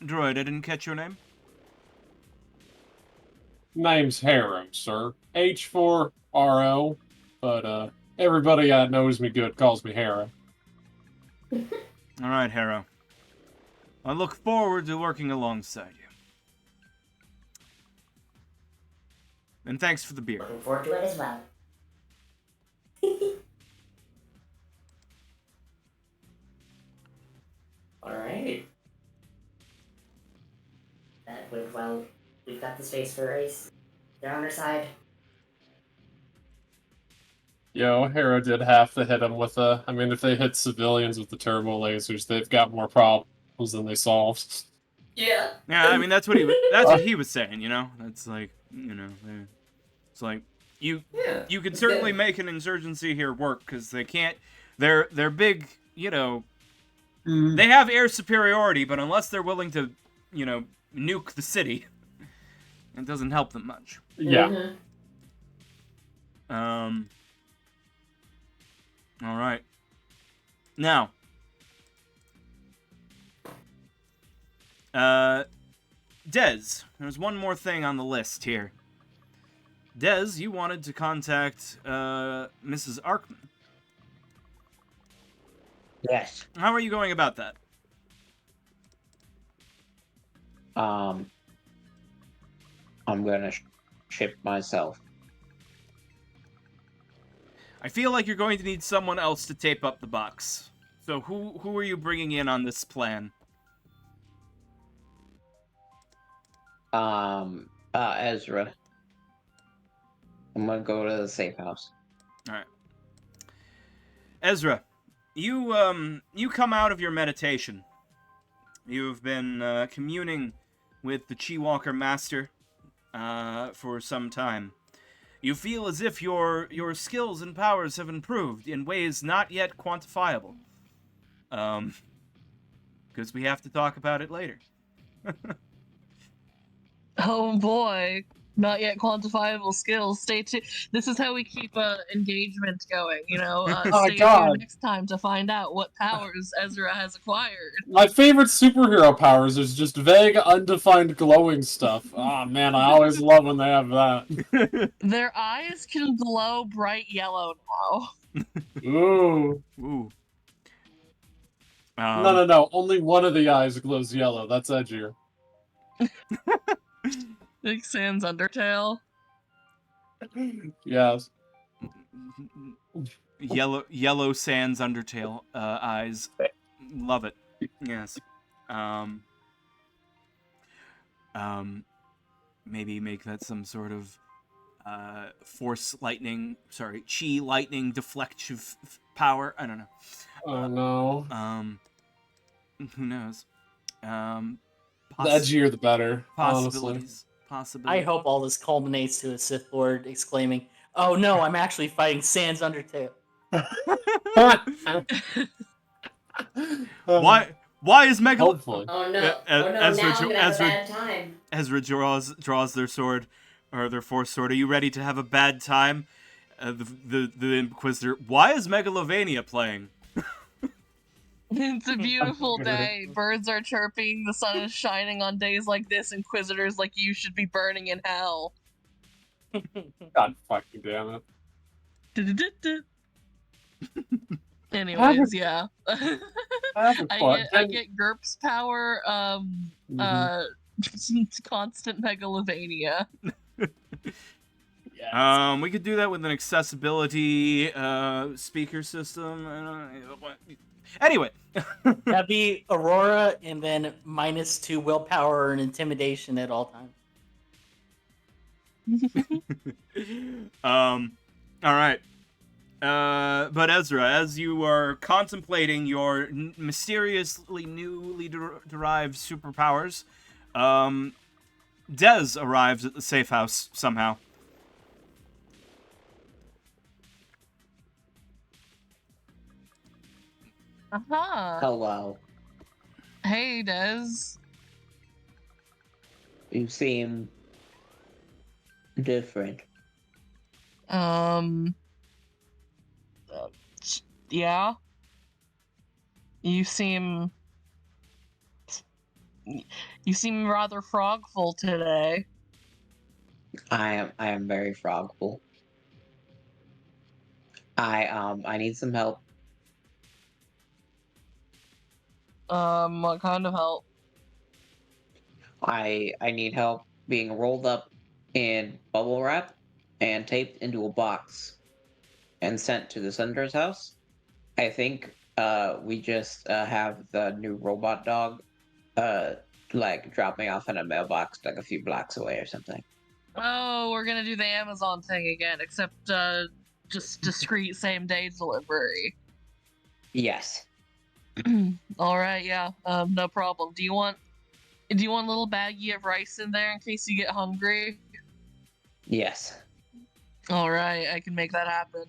Droid, I didn't catch your name.
Name's Harrow, sir. H4RO, but everybody that knows me good calls me Harrow.
All right, Harrow. I look forward to working alongside you. And thanks for the beer.
Looking forward to it as well. Alright. That went well. We've got the space for a race. They're on our side.
Yo, Harrow did have to hit them with I mean, if they hit civilians with the turbo lasers, they've got more problems than they solved.
Yeah.
Yeah, I mean that's what he was saying. You know, that's like it's like you can certainly make an insurgency here work because they can't. They're big. You know, they have air superiority, but unless they're willing to, nuke the city, it doesn't help them much.
Yeah.
Mhm.
All right. Now, Dez, there's one more thing on the list here. Dez, you wanted to contact Mrs. Arkman.
Yes.
How are you going about that?
I'm gonna ship myself.
I feel like you're going to need someone else to tape up the box. So who are you bringing in on this plan?
Ezra. I'm gonna go to the safe house.
All right. Ezra, you come out of your meditation. You've been communing with the Chi Walker Master for some time. You feel as if your skills and powers have improved in ways not yet quantifiable. Because we have to talk about it later.
Oh boy, not yet quantifiable skills. Stay tuned. This is how we keep engagement going.
Oh,
Stay
God.
tuned next time to find out what powers Ezra has acquired.
My favorite superhero powers is just vague, undefined glowing stuff. Ah, man, I always love when they have that.
Their eyes can glow bright yellow now.
Ooh.
Ooh.
No. Only one of the eyes glows yellow. That's edgier.
Like Sans Undertale.
Yes.
Yellow Sans Undertale eyes. Love it. Yes. Maybe make that some sort of chi lightning deflective power. I don't know.
Oh, no.
Who knows?
The edgier, the better, honestly.
Possibilities.
I hope all this culminates to a Sith Lord exclaiming, "Oh no, I'm actually fighting Sans Undertale."
Why is Megal?
Hopefully.
Oh no.
Ezra,
now I'm gonna have
Ezra-
a bad time.
Ezra draws their sword, or their force sword. Are you ready to have a bad time? the Inquisitor, why is Megalovania playing?
It's a beautiful day. Birds are chirping. The sun is shining on days like this. Inquisitors like you should be burning in hell.
God fucking damn it.
Anyways, yeah.
I have a
I get GURPS power, constant Megalovania.
Yes.
We could do that with an accessibility speaker system. Anyway.
That'd be Aurora and then -2 willpower and intimidation at all times.
All right. But Ezra, as you are contemplating your mysteriously newly derived superpowers, Dez arrives at the safe house somehow.
Aha.
Hello.
Hey, Des.
You seem different.
Yeah. You seem rather frogful today.
I am very frogful. I need some help.
What kind of help?
I need help being rolled up in bubble wrap and taped into a box and sent to the senator's house. I think we just have the new robot dog like drop me off in a mailbox like a few blocks away or something.
Oh, we're gonna do the Amazon thing again, except just discreet same day delivery.
Yes.
All right, yeah, no problem. Do you want a little baggie of rice in there in case you get hungry?
Yes.
All right, I can make that happen.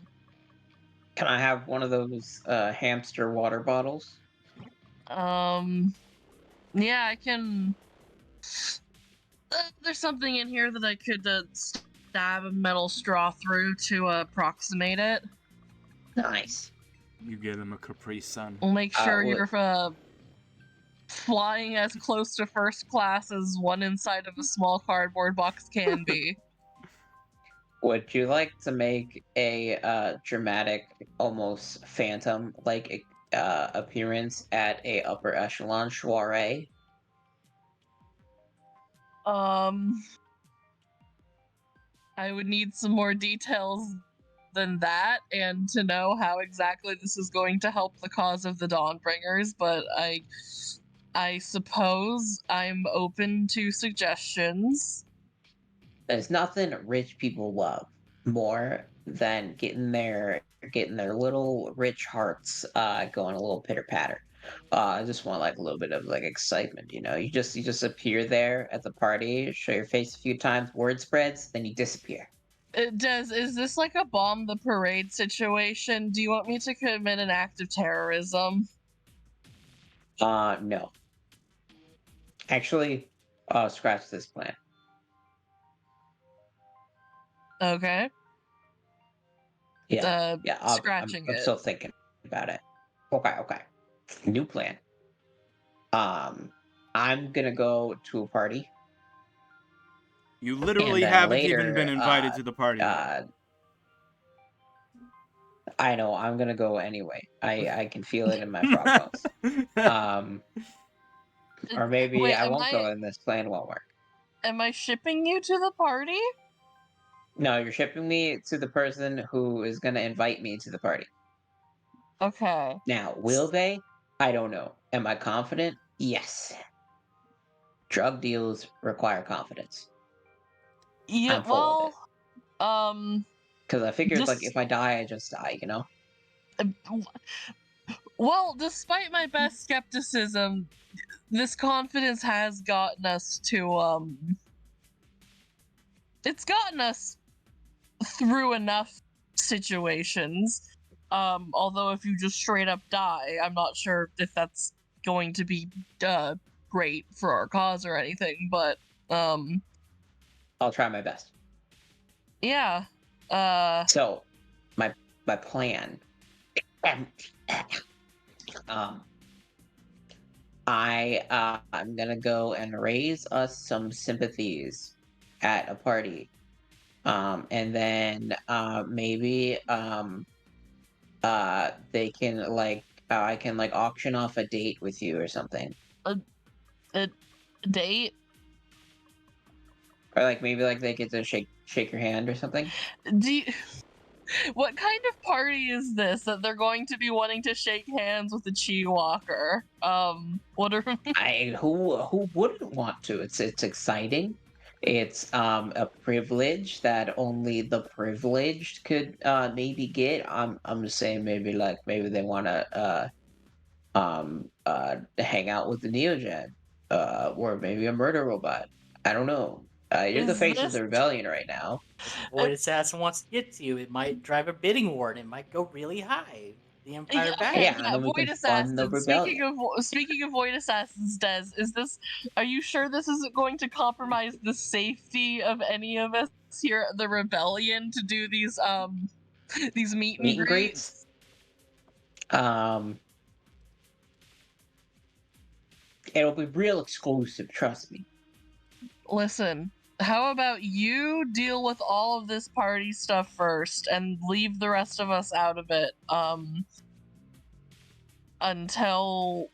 Can I have one of those hamster water bottles?
Yeah, I can. There's something in here that I could stab a metal straw through to approximate it.
Nice.
You give him a Capri Sun.
We'll make sure
well-
you're flying as close to first class as one inside of a small cardboard box can be.
Would you like to make a dramatic, almost phantom-like appearance at a upper echelon soiree?
I would need some more details than that, and to know how exactly this is going to help the cause of the Dawnbringers, but I suppose I'm open to suggestions.
There's nothing rich people love more than getting their little rich hearts going a little pitter patter. I just want like a little bit of like excitement, you know. You just appear there at the party, show your face a few times, word spreads, then you disappear.
Is this like a bomb the parade situation? Do you want me to commit an act of terrorism?
No. Actually, scratch this plan.
Okay.
Yeah,
Scratching
I'm
it.
still thinking about it. Okay. New plan. I'm gonna go to a party.
You literally
And then
haven't
later,
even been invited to the party.
I know, I'm gonna go anyway. I can feel it in my frog bones. Or maybe
Wait,
I won't go and this plan won't work.
Am I shipping you to the party?
No, you're shipping me to the person who is gonna invite me to the party.
Okay.
Now, will they? I don't know. Am I confident? Yes. Drug deals require confidence.
Yeah,
I'm full of
well,
Because I figured, like,
just-
if I die, I just die, you know?
well, despite my best skepticism, this confidence has gotten us to, it's gotten us through enough situations. Although if you just straight up die, I'm not sure if that's going to be, great for our cause or anything, but,
I'll try my best.
yeah.
So, my plan. Um, I'm gonna go and raise us some sympathies at a party. And then maybe they can like I can like auction off a date with you or something.
A date?
Or like maybe like they get to shake your hand or something.
Do you, what kind of party is this that they're going to be wanting to shake hands with a Chi Walker? What are
Who wouldn't want to? It's exciting. It's a privilege that only the privileged could maybe get. I'm just saying maybe they want to hang out with the Neogen or maybe a murder robot. I don't know. You're the
is
face of
this?
the rebellion right now.
If the Void Assassin wants to get to you, it might drive a bidding war and it might go really high. The Empire
Yeah,
back.
okay,
Yeah, and
yeah.
then we can
Void
fund the
Assassins.
rebellion.
Speaking of Void Assassins, Des, is this? Are you sure this isn't going to compromise the safety of any of us here at the rebellion to do these meet and
Meet and
greets?
greets. Um, it'll be real exclusive. Trust me.
Listen, how about you deal with all of this party stuff first and leave the rest of us out of it until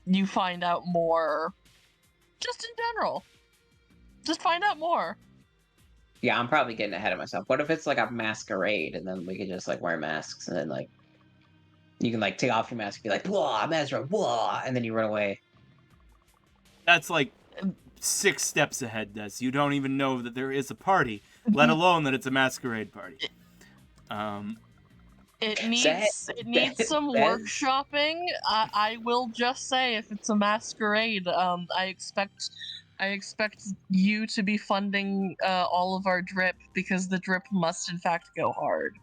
you find out more. Just in general. Just find out more.
Yeah, I'm probably getting ahead of myself. What if it's like a masquerade and then we could just like wear masks and then like you can like take off your mask and be like, blah, I'm Ezra, blah, and then you run away.
That's like 6 steps ahead, Des. You don't even know that there is a party, let alone that it's a masquerade party.
It needs some workshopping. I will just say, if it's a masquerade, I expect you to be funding all of our drip, because the drip must in fact go hard.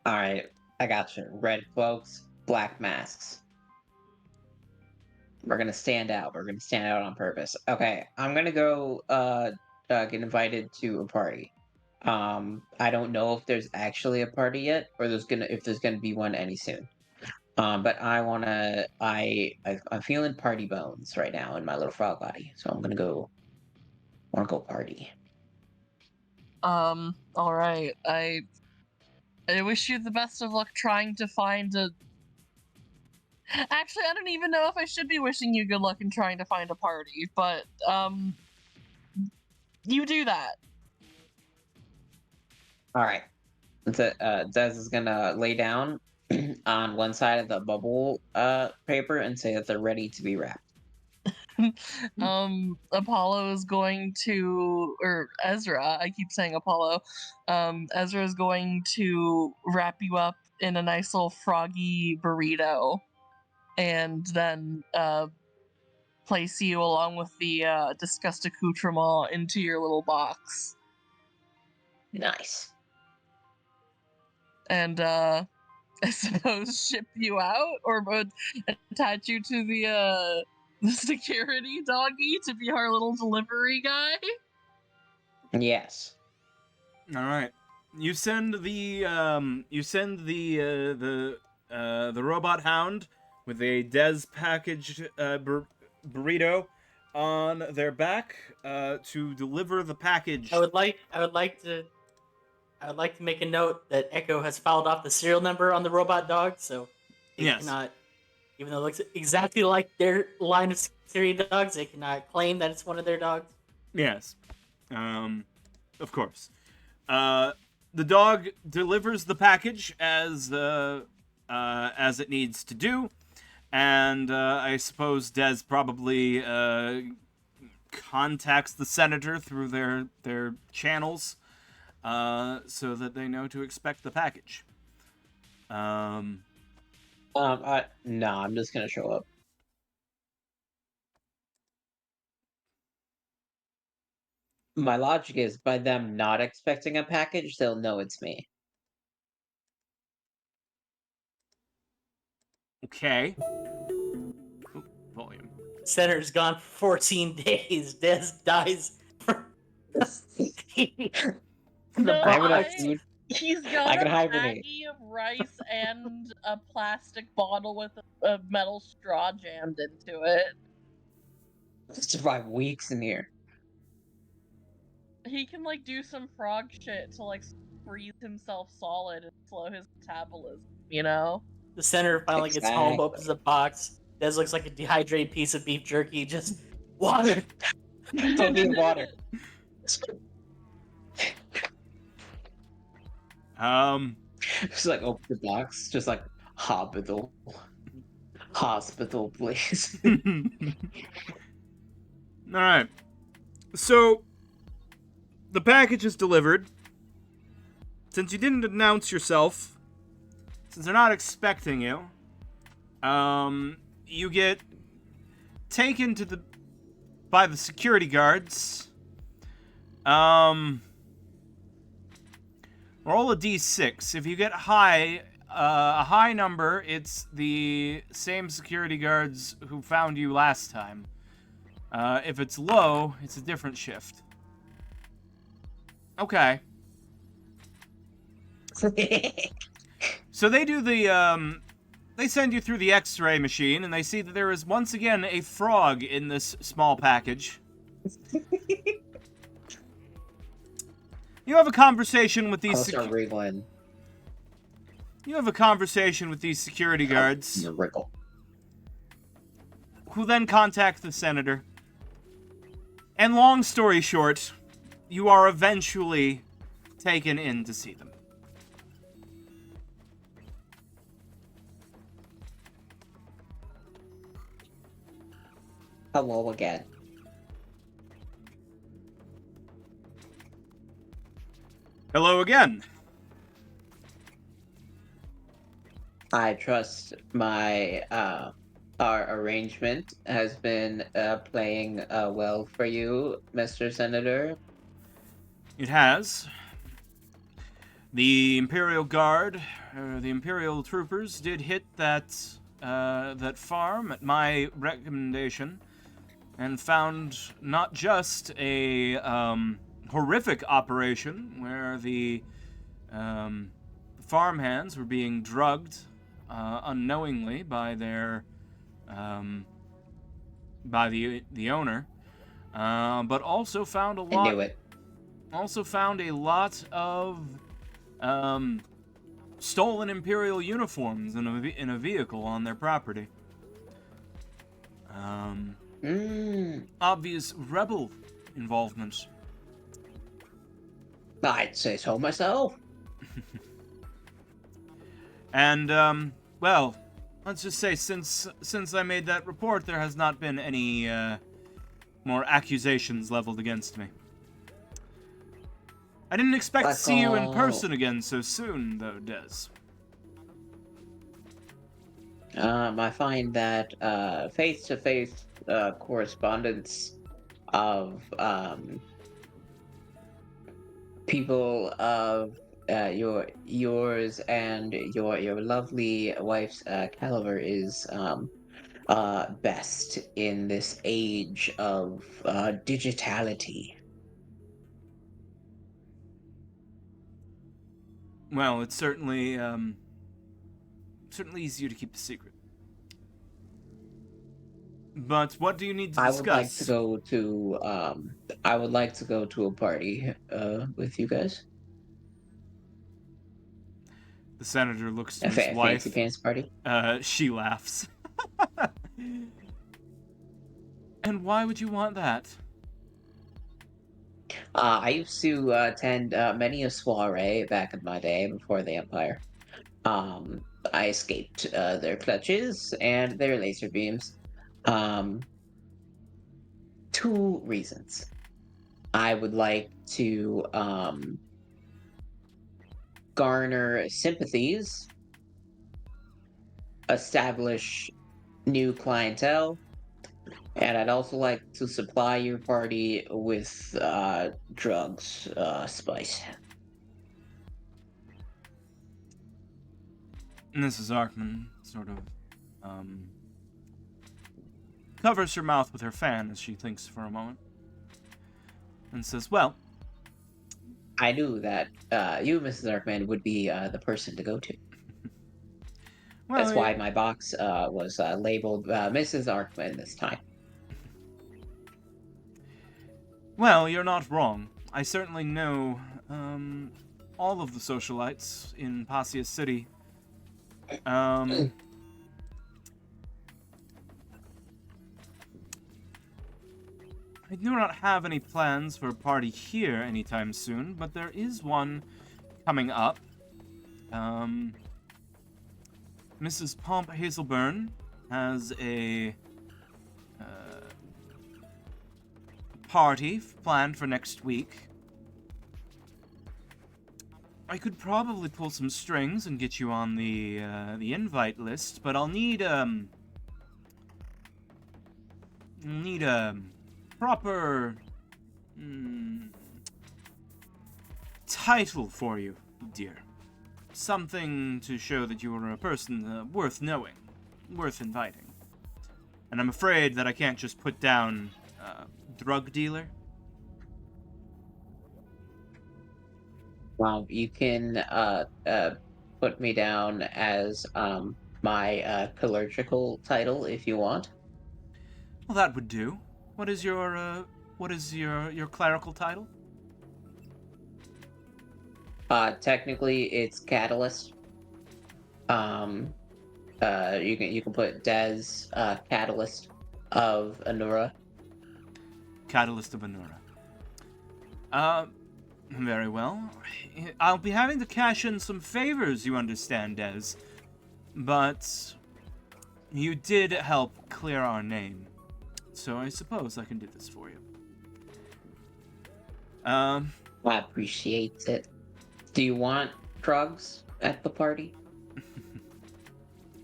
All right, I got you. Red cloaks, black masks. We're gonna stand out. We're gonna stand out on purpose. Okay, I'm gonna go get invited to a party. I don't know if there's actually a party yet, or if there's gonna be one any soon. But I'm feeling party bones right now in my little frog body, so I'm gonna go. Wanna go party?
All right. I wish you the best of luck trying to find a. Actually, I don't even know if I should be wishing you good luck in trying to find a party, but you do that.
All right. Dez is gonna lay down on one side of the bubble paper and say that they're ready to be wrapped.
Apollo is going to, or Ezra, I keep saying Apollo. Ezra is going to wrap you up in a nice little froggy burrito, and then place you along with the discussed accoutrement into your little box.
Nice.
And I suppose ship you out, or attach you to the security doggy to be our little delivery guy.
Yes.
All right. You send the the robot hound with a Des packaged burrito on their back to deliver the package.
I would like to make a note that Echo has filed off the serial number on the robot dog, so it
Yes.
cannot, even though it looks exactly like their line of security dogs, they cannot claim that it's one of their dogs.
Yes. Of course. The dog delivers the package as it needs to do, and I suppose Des probably contacts the senator through their channels, so that they know to expect the package.
No, I'm just gonna show up. My logic is by them not expecting a package, they'll know it's me.
Okay. Ooh, volume.
Senator's gone for 14 days. Des dies.
I have enough food.
He's got
I can
a
hibernate.
baggie of rice and a plastic bottle with a metal straw jammed into it.
Survive weeks in here.
He can like do some frog shit to like freeze himself solid and slow his metabolism, you know?
The senator finally gets home,
Exactly.
opens the box. This looks like a dehydrated piece of beef jerky. Just water.
Don't need water. Just like open the box, just like hospital, please.
All right. So the package is delivered. Since you didn't announce yourself, since they're not expecting you, you get taken by the security guards. Roll a d6. If you get a high number, it's the same security guards who found you last time. If it's low, it's a different shift. Okay. So they do they send you through the X-ray machine, and they see that there is once again a frog in this small package. You have a conversation with these.
I'll start wriggling.
You have a conversation with these security guards,
Wriggle.
who then contact the senator. And long story short, you are eventually taken in to see them.
Hello again.
Hello again.
I trust my our arrangement has been playing well for you, Mr. Senator.
It has. The Imperial Guard, the Imperial troopers, did hit that farm at my recommendation, and found not just a horrific operation where the farmhands were being drugged unknowingly by their by the owner, but also found a lot.
I knew it.
Also found a lot of stolen Imperial uniforms in a vehicle on their property. Obvious rebel involvement.
I'd say so myself.
And well, let's just say since I made that report, there has not been any more accusations leveled against me. I didn't expect to see you in person again so soon, though, Des.
I find that face-to-face correspondence of people of yours and your lovely wife's caliber is best in this age of digitality.
Well, it's certainly easier to keep a secret. But what do you need to discuss?
I would like to go to a party with you guys.
The senator looks to
A
his wife.
fancy pants party.
She laughs. And why would you want that?
I used to attend many a soiree back in my day before the Empire. I escaped their clutches and their laser beams. 2 reasons. I would like to garner sympathies, establish new clientele, and I'd also like to supply your party with drugs, spice.
Mrs. Arkman sort of covers her mouth with her fan as she thinks for a moment and says, well,
I knew that you, Mrs. Arkman, would be the person to go to.
Well,
That's why my box was labeled Mrs. Arkman this time.
well, you're not wrong. I certainly know all of the socialites in Passia City. I do not have any plans for a party here anytime soon, but there is one coming up. Mrs. Pomp Hazelburn has a party planned for next week. I could probably pull some strings and get you on the invite list, but I'll need proper title for you, dear. Something to show that you are a person worth knowing, worth inviting. And I'm afraid that I can't just put down drug dealer.
Well, you can put me down as my clerical title if you want.
Well, that would do. What is your clerical title?
Technically, it's Catalyst. You can put Des Catalyst of Anura.
Catalyst of Anura. Very well. I'll be having to cash in some favors, you understand, Des. But you did help clear our name. So I suppose I can do this for you.
I appreciate it. Do you want drugs at the party?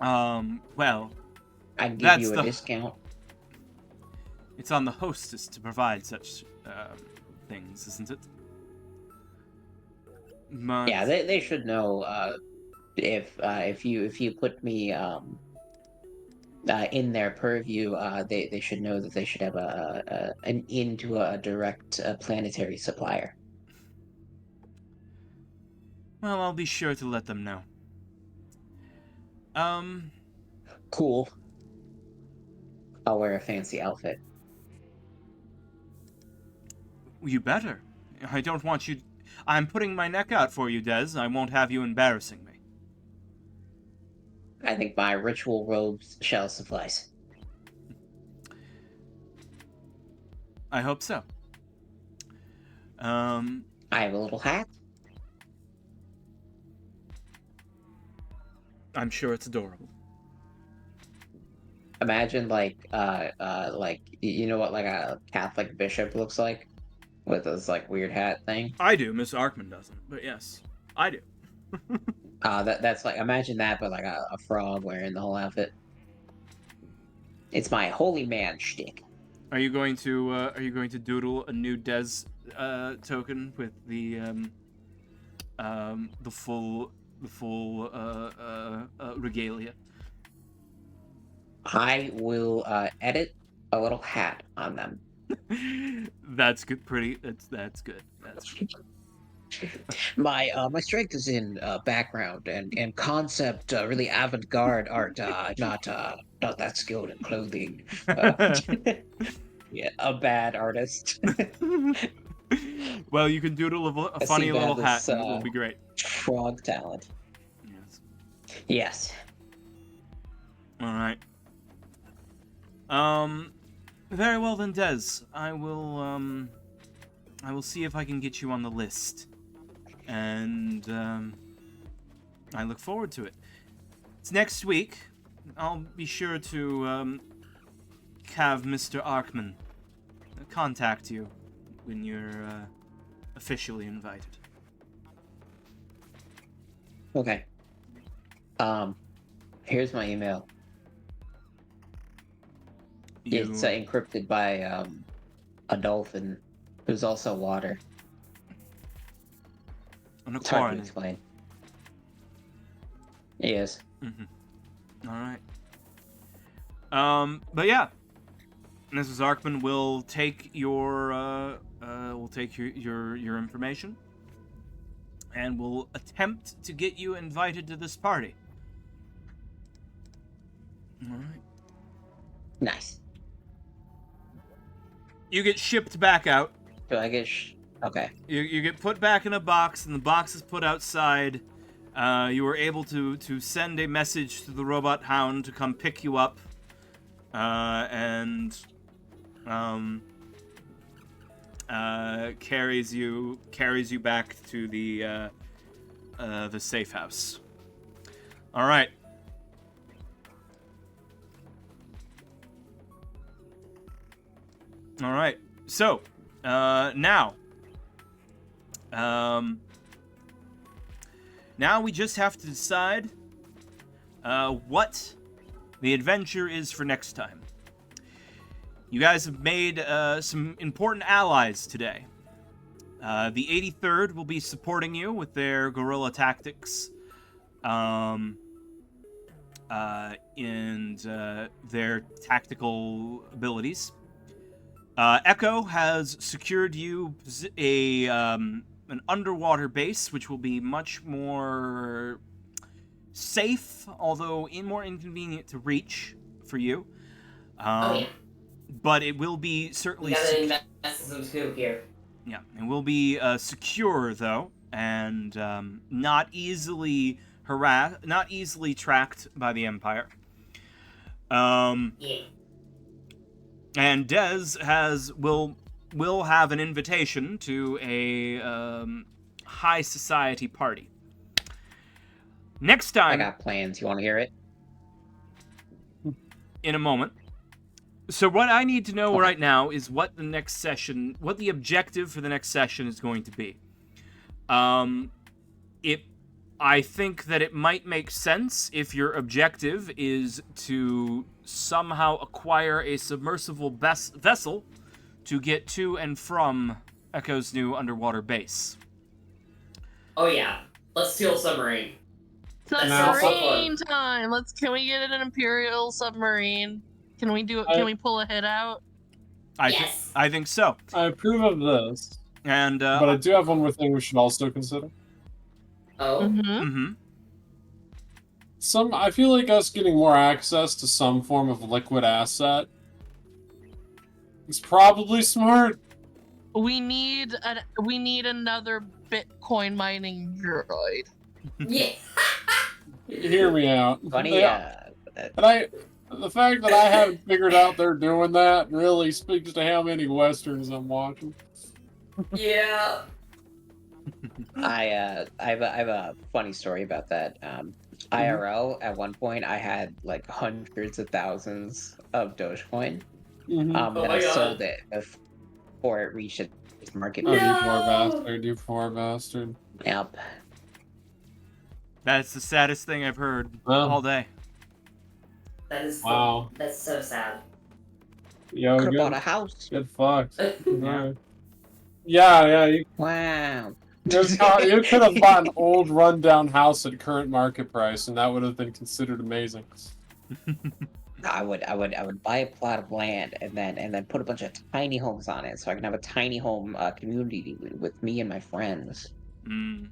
Well,
I can give
that's
you a
the-
discount.
it's on the hostess to provide such things, isn't it? But
Yeah, they should know if you put me in their purview, they should know that they should have an into a direct planetary supplier.
well, I'll be sure to let them know.
Cool. I'll wear a fancy outfit.
You better. I don't want you... I'm putting my neck out for you, Des. I won't have you embarrassing me.
I think my ritual robes shall suffice.
I hope so.
I have a little hat.
I'm sure it's adorable.
Imagine like you know what like a Catholic bishop looks like with this like weird hat thing.
I do. Miss Arkman doesn't, but yes, I do.
That's like imagine that, but like a frog wearing the whole outfit. It's my holy man shtick.
Are you going to doodle a new Des token with the full regalia?
I will edit a little hat on them.
That's good. That's good. That's good.
My strength is in background and concept, really avant-garde art. Not that skilled in clothing. Yeah, a bad artist.
Well, you can doodle a
I
funny
see
little
that
hat,
as,
and it will be great.
Frog talent.
Yes.
Yes.
All right. Very well then, Des. I will see if I can get you on the list. And, I look forward to it. It's next week. I'll be sure to, have Mr. Arkman contact you when you're, officially invited.
Okay. Here's my email. It's encrypted by a dolphin who's also water.
An
It's hard to
aquarium.
explain. Yes.
Mm-hmm. All right. But yeah, Mrs. Arkman will take your your information, and will attempt to get you invited to this party. All right.
Nice.
You get shipped back out.
Do I get okay.
You get put back in a box, and the box is put outside. You were able to send a message to the robot hound to come pick you up, and carries you back to the safe house. All right. All right. So now we just have to decide what the adventure is for next time. You guys have made some important allies today. The 83rd will be supporting you with their guerrilla tactics and their tactical abilities. Echo has secured you an underwater base, which will be much more safe, although more inconvenient to reach for you. But it will be certainly.
We gotta invest in some scoop here.
Yeah, it will be secure though, and not easily tracked by the Empire.
Yeah.
And Dez will have an invitation to a high society party. Next time,
I got plans. You want to hear it?
in a moment. So what I need to know right now is what the objective for the next session is going to be. I think that it might make sense if your objective is to somehow acquire a submersible vessel to get to and from Echo's new underwater base.
Oh yeah. Let's steal a submarine.
Submarine time! Can we get an Imperial submarine? Can we do it? Can we pull a hit out?
Yes.
I think so.
I approve of this.
And
but I do have one more thing we should also consider.
Oh.
Mm-hmm.
I feel like us getting more access to some form of liquid asset is probably smart.
We need another Bitcoin mining droid.
Yeah.
Hear me out.
Funny.
The fact that I haven't figured out they're doing that really speaks to how many westerns I'm watching.
Yeah.
I have a funny story about that. IRL, at one point, I had like hundreds of thousands of Dogecoin.
Mm-hmm.
Then I sold it before it reached its market.
Oh, you poor bastard.
Yep.
That's the saddest thing I've heard all day.
That is
wow.
That's so sad.
Yo,
could have bought a house.
Get fucked.
Yeah.
Yeah.
Wow.
You could have bought an old rundown house at current market price, and that would have been considered amazing.
I would buy a plot of land and then put a bunch of tiny homes on it, so I can have a tiny home community with me and my friends.
Mm.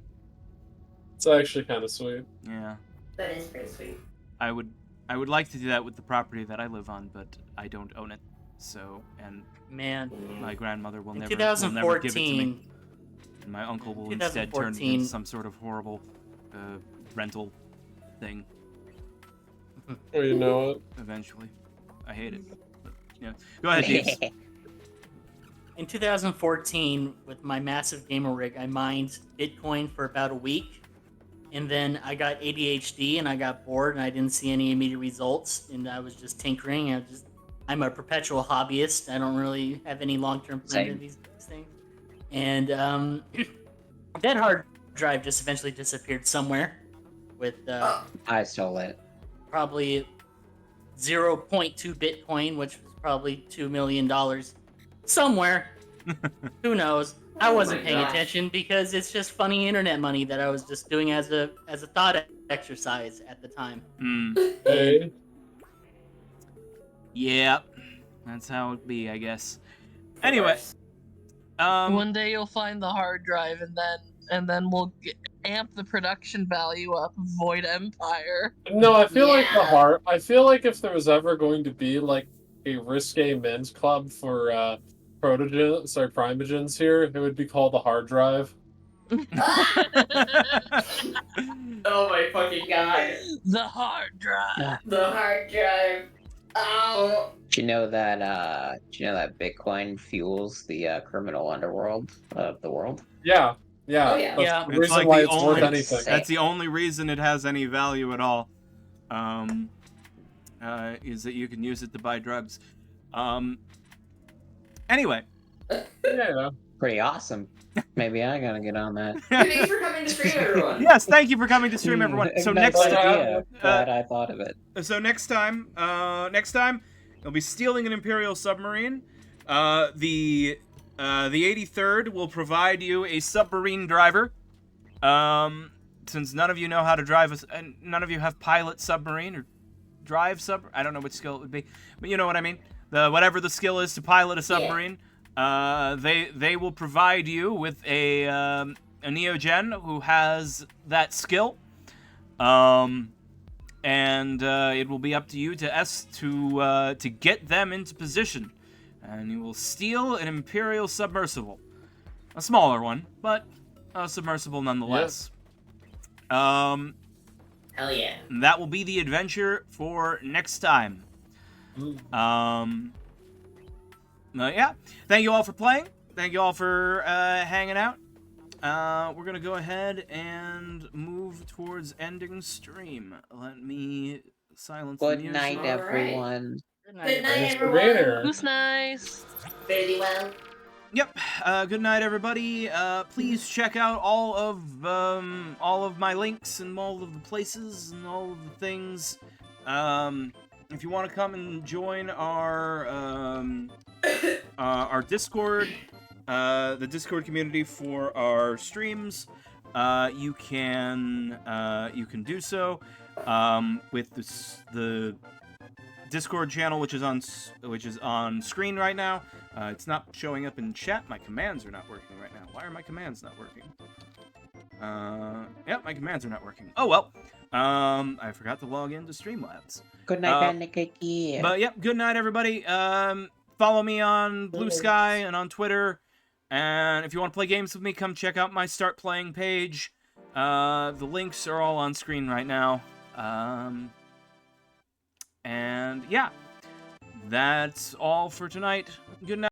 It's actually kind of sweet.
Yeah.
That is pretty sweet.
I would like to do that with the property that I live on, but I don't own it. So, and
Man,
my grandmother will
in
never give it to
2014,
me. And my uncle will instead turn it into some sort of horrible rental thing.
Oh, you know it.
Eventually. I hate it. But, yeah. Go ahead, Jeeves.
in 2014, with my massive gamer rig, I mined Bitcoin for about a week. And then I got ADHD and I got bored and I didn't see any immediate results. And I was just tinkering. I'm a perpetual hobbyist. I don't really have any long-term plans of these things. And that hard drive just eventually disappeared somewhere with
I stole it.
probably 0.2 Bitcoin, which was probably $2 million somewhere. Who knows? I wasn't paying attention because it's just funny internet money that I was just doing as a thought exercise at the time.
Hey.
Yeah. That's how it be, I guess. Anyway.
One day you'll find the hard drive and then and then we'll amp the production value up of Void Empire.
No, I feel like the
Yeah.
heart. I feel like if there was ever going to be like a risque men's club for primogens here, it would be called the hard drive.
Oh my fucking god.
The hard drive.
The hard drive. Oh.
Do you know that Bitcoin fuels the criminal underworld of the world?
Yeah, yeah.
Oh, yeah.
That's
Yeah.
the
It's
reason
like
why
the
it's worth
only-
anything.
That's the only reason it has any value at all. Is that you can use it to buy drugs. Anyway.
Yeah.
Pretty awesome. Maybe I gotta get on that.
Thanks for coming to stream, everyone.
Yes, thank you for coming to stream, everyone. So
Nice
next
idea. Glad I thought of it.
So next time, you'll be stealing an Imperial submarine. The 83rd will provide you a submarine driver. Since none of you know how to drive none of you have pilot submarine or drive I don't know what skill it would be, but you know what I mean. Whatever the skill is to pilot a submarine, they will provide you with a Neogen who has that skill. And it will be up to you to get them into position, and you will steal an Imperial submersible, a smaller one, but a submersible nonetheless.
Hell yeah.
And that will be the adventure for next time. Yeah. Thank you all for playing. Thank you all for hanging out. We're gonna go ahead and move towards ending stream. Let me silence the
Good
music.
night,
Alright.
everyone.
Good
Good night,
Thanks for
everyone.
being here.
Who's nice?
Very well.
Yep. Good night, everybody. Please check out all of my links and all of the places and all of the things. If you want to come and join our Discord, the Discord community for our streams, you can do so with the Discord channel, which is on screen right now. It's not showing up in chat. My commands are not working right now. Why are my commands not working? Yep, my commands are not working. Oh well. I forgot to log into Streamlabs.
Good night, Bandit.
But yep, good night, everybody. Follow me on Blue Sky and on Twitter. And if you want to play games with me, come check out my Start Playing page. The links are all on screen right now. And yeah, that's all for tonight. Good night.